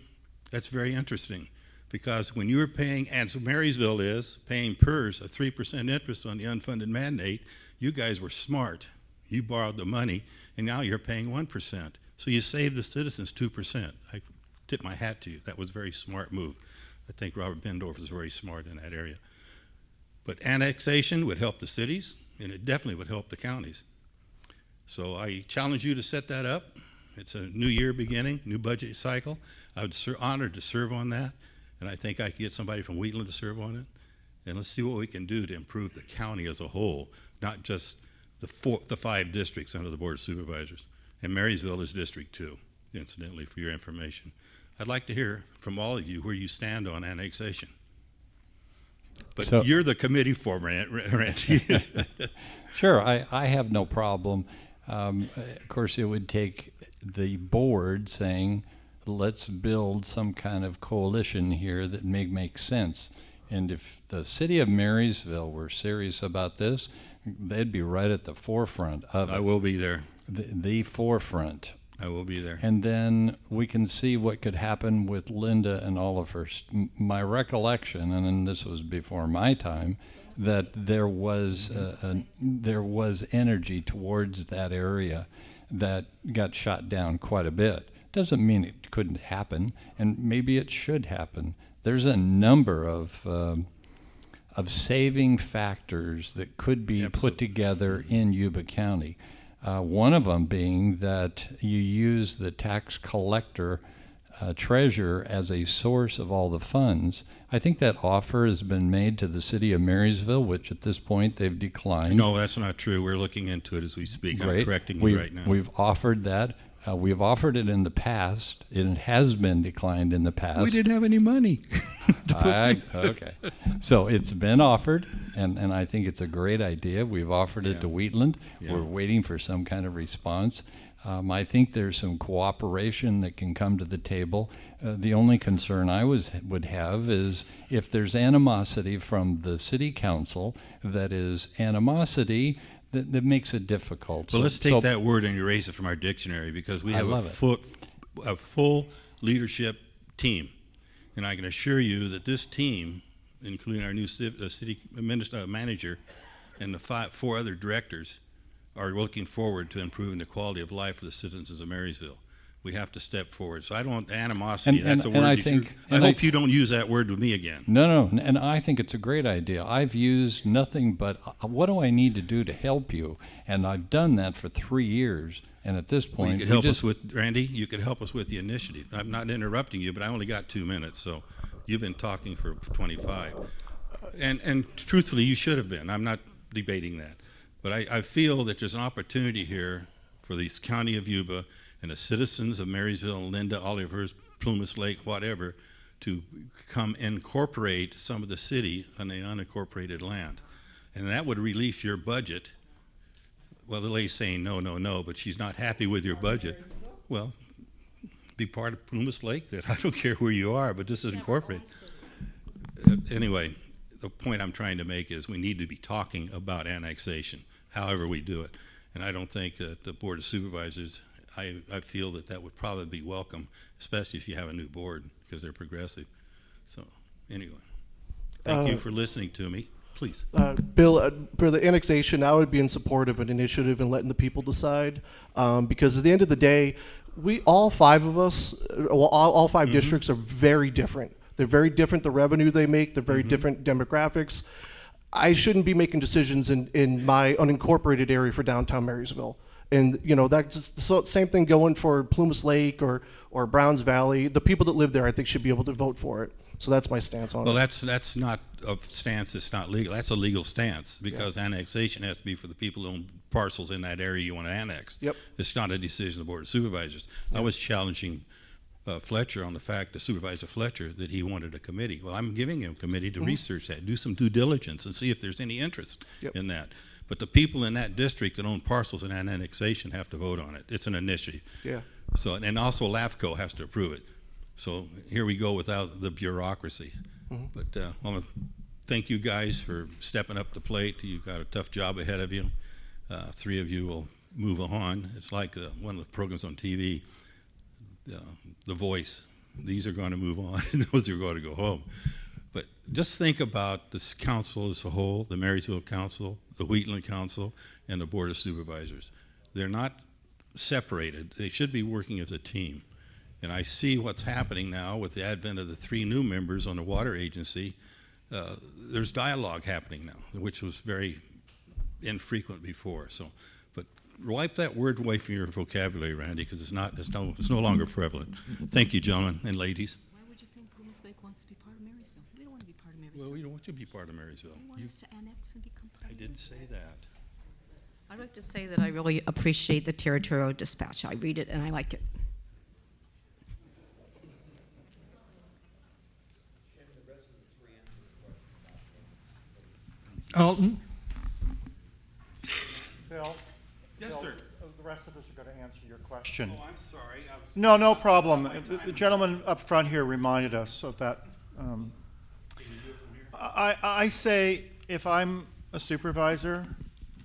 that's very interesting, because when you were paying, as Marysville is, paying PERS a 3% interest on the unfunded mandate, you guys were smart. You borrowed the money, and now you're paying 1%. So you saved the citizens 2%. I tip my hat to you. That was a very smart move. I think Robert Bendorf was very smart in that area. But annexation would help the cities, and it definitely would help the counties. So I challenge you to set that up. It's a new year beginning, new budget cycle. I would be honored to serve on that, and I think I could get somebody from Wheatland to serve on it. And let's see what we can do to improve the county as a whole, not just the 5 districts under the Board of Supervisors. And Marysville is District 2, incidentally, for your information. I'd like to hear from all of you where you stand on annexation. But so, you're the committee former, Randy. Sure, I have no problem. Of course, it would take the board saying, let's build some kind of coalition here that may make sense. And if the city of Marysville were serious about this, they'd be right at the forefront of it. I will be there. The forefront. I will be there. And then we can see what could happen with Linda and Oliver. My recollection, and this was before my time, that there was energy towards that area that got shot down quite a bit. Doesn't mean it couldn't happen, and maybe it should happen. There's a number of saving factors that could be put together in Yuba County. One of them being that you use the tax collector treasurer as a source of all the funds. I think that offer has been made to the city of Marysville, which at this point they've declined. No, that's not true. We're looking into it as we speak. Great. I'm correcting you right now. We've offered that. We've offered it in the past. It has been declined in the past. We didn't have any money. Okay. So it's been offered, and I think it's a great idea. We've offered it to Wheatland. Yeah. We're waiting for some kind of response. I think there's some cooperation that can come to the table. The only concern I would have is if there's animosity from the city council, that is animosity that makes it difficult. Well, let's take that word and erase it from our dictionary, because we have a full leadership team. And I can assure you that this team, including our new city manager and the four other directors, are looking forward to improving the quality of life for the citizens of Marysville. We have to step forward. So I don't want animosity. That's a word. I hope you don't use that word with me again. No, and I think it's a great idea. I've used nothing but what do I need to do to help you, and I've done that for 3 years. And at this point, you could help us with Randy. You could help us with the initiative. I'm not interrupting you, but I only got 2 minutes, so you've been talking for 25. And truthfully, you should have been. I'm not debating that, but I feel that there's an opportunity here for the county of Yuba and the citizens of Marysville, Linda, Olivehurst, Plumas Lake, whatever, to come incorporate some of the city on the unincorporated land. And that would release your budget. Well, the lady's saying no, but she's not happy with your budget. Well, be part of Plumas Lake then. I don't care where you are, but this is incorporated. Anyway, the point I'm trying to make is we need to be talking about annexation, however we do it. And I don't think that the Board of Supervisors, I feel that that would probably be welcome, especially if you have a new board, because they're progressive. So anyway, thank you for listening to me. Please. Bill, for the annexation, I would be in support of an initiative and letting the people decide, because at the end of the day, all five of us, all five districts are very different. They're very different, the revenue they make, they're very different demographics. I shouldn't be making decisions in my unincorporated area for downtown Marysville. And that's the same thing going for Plumas Lake or Browns Valley. The people that live there, I think, should be able to vote for it. So that's my stance on it. Well, that's not a stance that's not legal. That's a legal stance, because annexation has to be for the people who own parcels in that area you want to annex. Yep. It's not a decision of the Board of Supervisors. I was challenging Fletcher on the fact, Supervisor Fletcher, that he wanted a committee. Well, I'm giving him a committee to research that, do some due diligence, and see if there's any interest in that. But the people in that district that own parcels in that annexation have to vote on it. It's an initiative. Yeah. So, and also LAFCO has to approve it. So here we go without the bureaucracy. But I want to thank you guys for stepping up the plate. You've got a tough job ahead of you. 3 of you will move on. It's like one of the programs on TV, The Voice. These are going to move on, and those are going to go home. But just think about this council as a whole, the Marysville Council, the Wheatland Council, and the Board of Supervisors. They're not separated. They should be working as a team. And I see what's happening now with the advent of the 3 new members on the water agency. There's dialogue happening now, which was very infrequent before. So, but wipe that word away from your vocabulary, Randy, because it's no longer prevalent. Thank you, gentlemen and ladies. Why would you think Plumas Lake wants to be part of Marysville? We don't want to be part of Marysville. Well, we don't want you to be part of Marysville. We want us to annex and become part I of didn't say that. I'd like to say that I really appreciate the territorial dispatch. I read it and I like it. Alton? Bill? Yes, sir. The rest of us are going to answer your question. Oh, I'm sorry. No problem. The gentleman up front here reminded us of that. I say, if I'm a supervisor,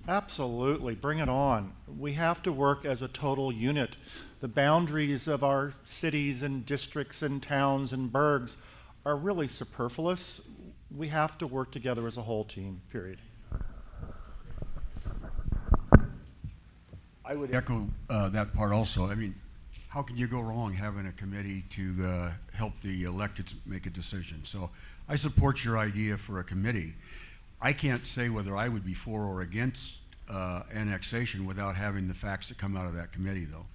absolutely, bring it on. We have to work as a total unit. The boundaries of our cities and districts and towns and burgs are really superfluous. We have to work together as a whole team, period. I would echo that part also. I mean, how can you go wrong having a committee to help the electeds make a decision? So I support your idea for a committee. I can't say whether I would be for or against annexation without having the facts that come out of that committee, though.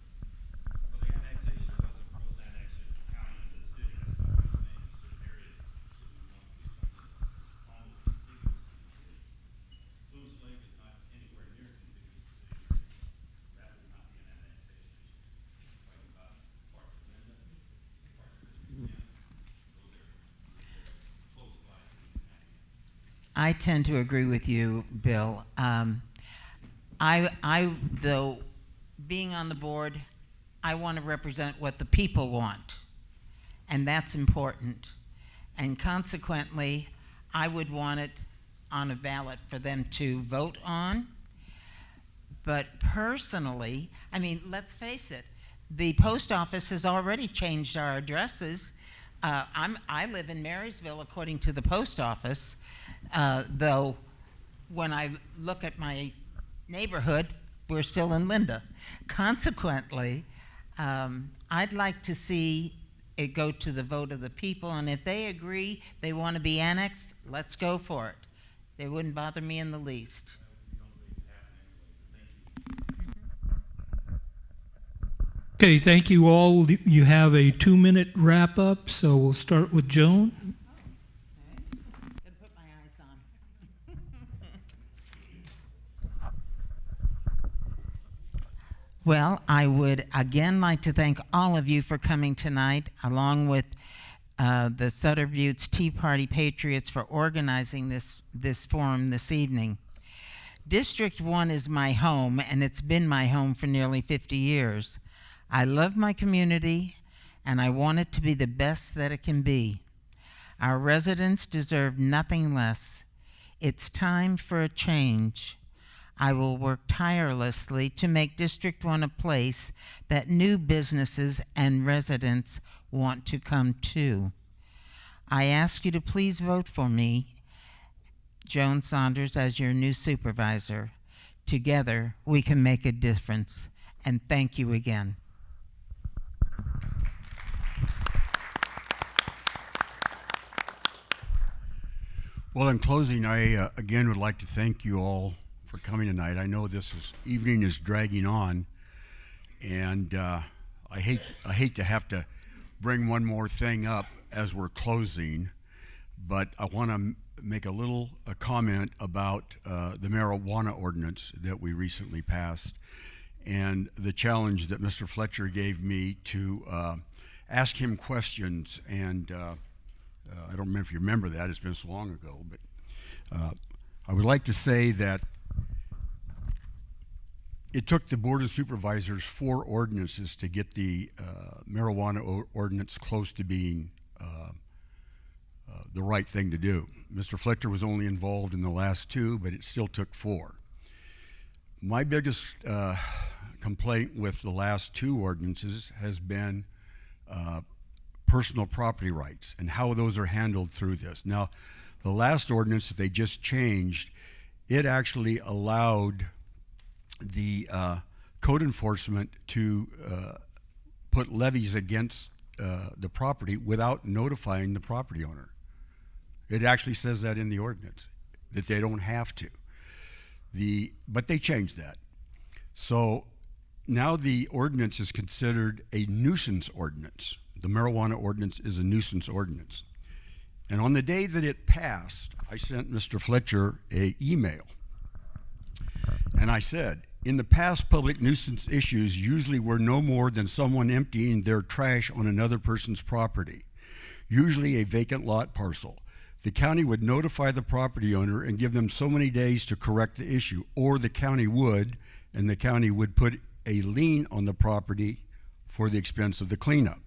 I tend to agree with you, Bill. Though, being on the board, I want to represent what the people want, and that's important. And consequently, I would want it on a ballot for them to vote on. But personally, I mean, let's face it, the post office has already changed our addresses. I live in Marysville according to the post office, though when I look at my neighborhood, we're still in Linda. Consequently, I'd like to see it go to the vote of the people, and if they agree they want to be annexed, let's go for it. They wouldn't bother me in the least. Okay, thank you all. You have a 2-minute wrap up, so we'll start with Joan. Gotta put my eyes on. Well, I would again like to thank all of you for coming tonight, along with the Sutter Buttes Tea Party Patriots for organizing this forum this evening. District 1 is my home, and it's been my home for nearly 50 years. I love my community, and I want it to be the best that it can be. Our residents deserve nothing less. It's time for a change. I will work tirelessly to make District 1 a place that new businesses and residents want to come to. I ask you to please vote for me, Joan Saunders, as your new supervisor. Together, we can make a difference. And thank you again. Well, in closing, I again would like to thank you all for coming tonight. I know evening is dragging on, and I hate to have to bring one more thing up as we're closing, but I want to make a comment about the marijuana ordinance that we recently passed, and the challenge that Mr. Fletcher gave me to ask him questions. And I don't remember if you remember that, it's been so long ago, but I would like to say that it took the Board of Supervisors 4 ordinances to get the marijuana ordinance close to being the right thing to do. Mr. Fletcher was only involved in the last 2, but it still took 4. My biggest complaint with the last 2 ordinances has been personal property rights and how those are handled through this. Now, the last ordinance that they just changed, it actually allowed the code enforcement to put levies against the property without notifying the property owner. It actually says that in the ordinance, that they don't have to. But they changed that. So now the ordinance is considered a nuisance ordinance. The marijuana ordinance is a nuisance ordinance. And on the day that it passed, I sent Mr. Fletcher an email. And I said, in the past, public nuisance issues usually were no more than someone emptying their trash on another person's property, usually a vacant lot parcel. The county would notify the property owner and give them so many days to correct the issue, or the county would put a lien on the property for the expense of the cleanup.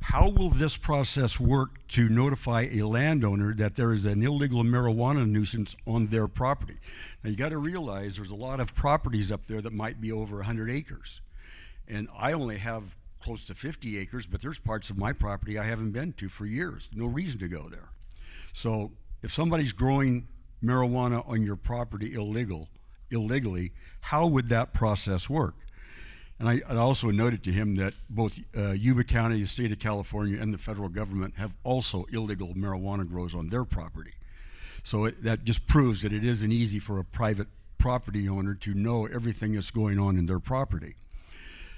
How will this process work to notify a landowner that there is an illegal marijuana nuisance on their property? Now, you got to realize there's a lot of properties up there that might be over 100 acres. And I only have close to 50 acres, but there's parts of my property I haven't been to for years. No reason to go there. So if somebody's growing marijuana on your property illegally, how would that process work? And I also noted to him that both Yuba County, the state of California, and the federal government have also illegal marijuana grows on their property. So that just proves that it isn't easy for a private property owner to know everything that's going on in their property.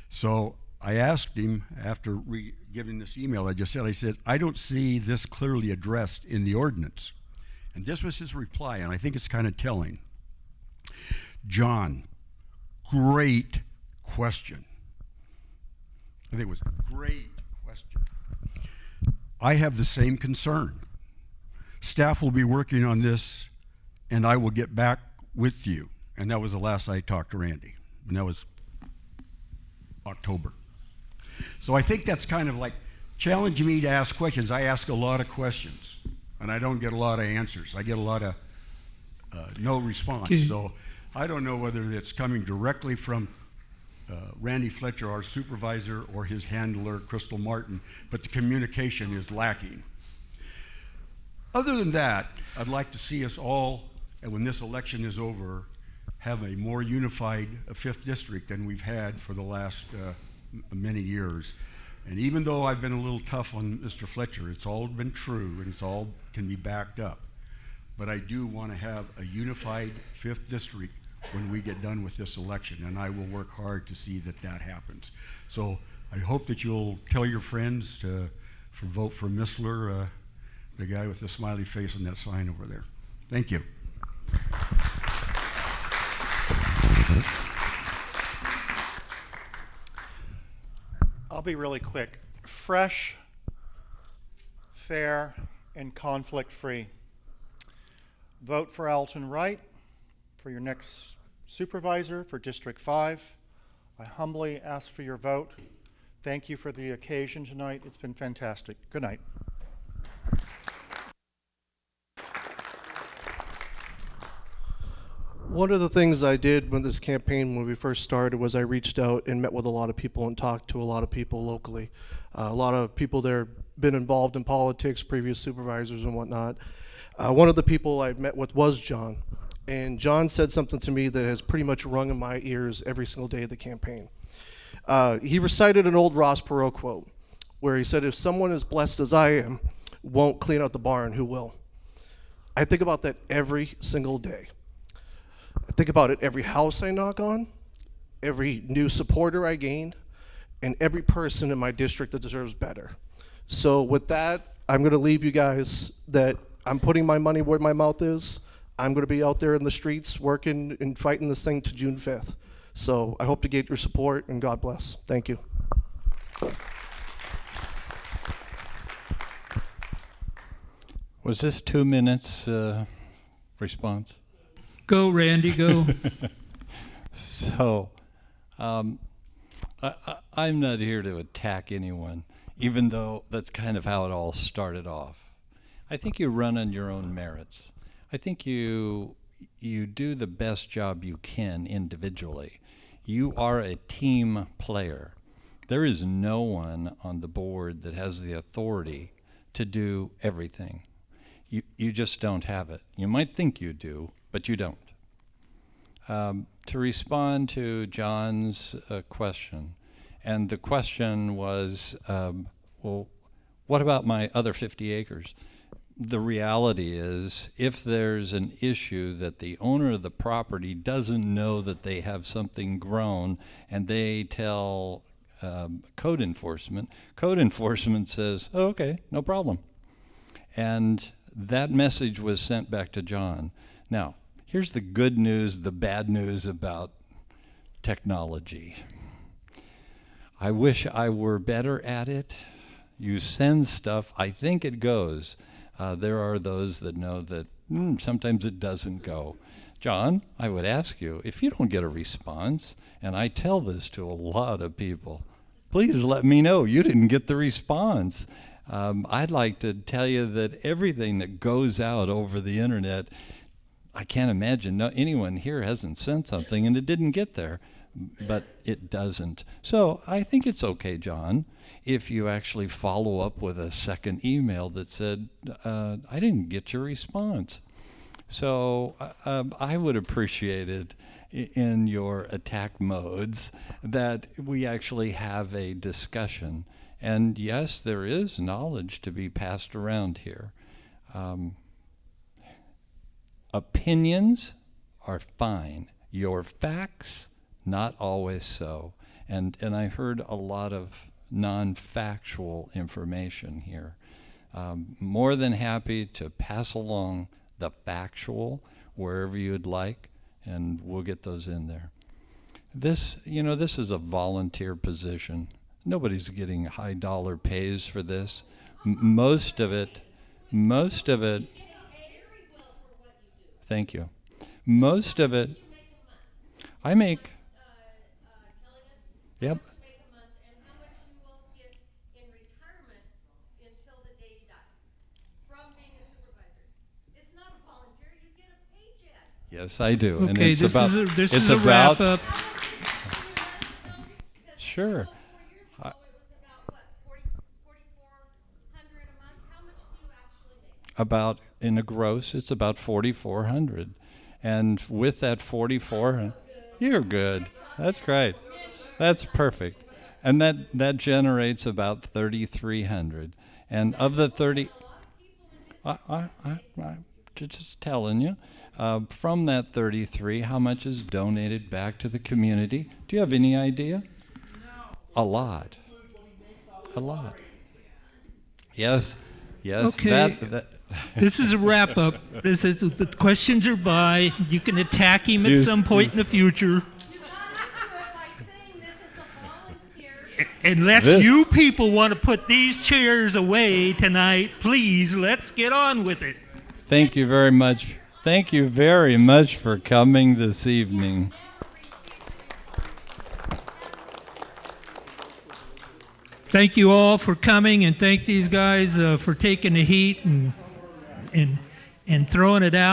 So I asked him, after giving this email I said, I don't see this clearly addressed in the ordinance. And this was his reply, and I think it's kind of telling. John, great question. I think it was a great question. I have the same concern. Staff will be working on this, and I will get back with you. And that was the last I talked to Randy, and that was October. So I think that's kind of like challenging me to ask questions. I ask a lot of questions, and I don't get a lot of answers. I get a lot of no response. So I don't know whether it's coming directly from Randy Fletcher, our supervisor, or his handler, Crystal Martin, but the communication is lacking. Other than that, I'd like to see us all, and when this election is over, have a more unified 5th district than we've had for the last many years. And even though I've been a little tough on Mr. Fletcher, it's all been true and it's all can be backed up. But I do want to have a unified 5th district when we get done with this election, and I will work hard to see that that happens. So I hope that you'll tell your friends to vote for Missler, the guy with the smiley face on that sign over there. Thank you. I'll be really quick. Fresh, fair, and conflict-free. Vote for Alton Wright for your next supervisor for District 5. I humbly ask for your vote. Thank you for the occasion tonight. It's been fantastic. Good night. One of the things I did when this campaign, when we first started, was I reached out and met with a lot of people and talked to a lot of people locally. A lot of people there been involved in politics, previous supervisors and whatnot. One of the people I met with was John. And John said something to me that has pretty much rung in my ears every single day of the campaign. He recited an old Ross Perot quote where he said, if someone as blessed as I am won't clean out the barn, who will? I think about that every single day. I think about it every house I knock on, every new supporter I gain, and every person in my district that deserves better. So with that, I'm going to leave you guys that I'm putting my money where my mouth is. I'm going to be out there in the streets working and fighting this thing to June 5th. So I hope to get your support, and God bless. Thank you. Was this 2 minutes response? Go, Randy, go. So, I'm not here to attack anyone, even though that's kind of how it all started off. I think you run on your own merits. I think you do the best job you can individually. You are a team player. There is no one on the board that has the authority to do everything. You just don't have it. You might think you do, but you don't. To respond to John's question, and the question was, well, what about my other 50 acres? The reality is, if there's an issue that the owner of the property doesn't know that they have something grown, and they tell code enforcement says, oh, okay, no problem. And that message was sent back to John. Now, here's the good news, the bad news about technology. I wish I were better at it. You send stuff, I think it goes. There are those that know that sometimes it doesn't go. John, I would ask you, if you don't get a response, and I tell this to a lot of people, please let me know you didn't get the response. I'd like to tell you that everything that goes out over the internet, I can't imagine anyone here hasn't sent something and it didn't get there, but it doesn't. So I think it's okay, John, if you actually follow up with a second email that said, I didn't get your response. So I would appreciate it in your attack modes that we actually have a discussion. And yes, there is knowledge to be passed around here. Opinions are fine. Your facts, not always so. And I heard a lot of non-factual information here. More than happy to pass along the factual wherever you'd like, and we'll get those in there. This is a volunteer position. Nobody's getting high dollar pays for this. Most of it, thank you. Most of it, I make, yep. Yes, I do. Okay, and it's this is a wrap up. Sure. About, in a gross, it's about 4,400. And with that 44, you're good. That's great. That's perfect. And that generates about 3,300. And of the 30, I just telling you, from that 33, how much is donated back to the community? Do you have any idea? No. A lot. A lot. Yes. Yes. Okay. This is a wrap up. The questions are by. You can attack him at some point in the future. Unless you people want to put these chairs away tonight, please, let's get on with it. Thank you very much. Thank you very much for coming this evening. Thank you all for coming, and thank these guys for taking the heat and throwing it out.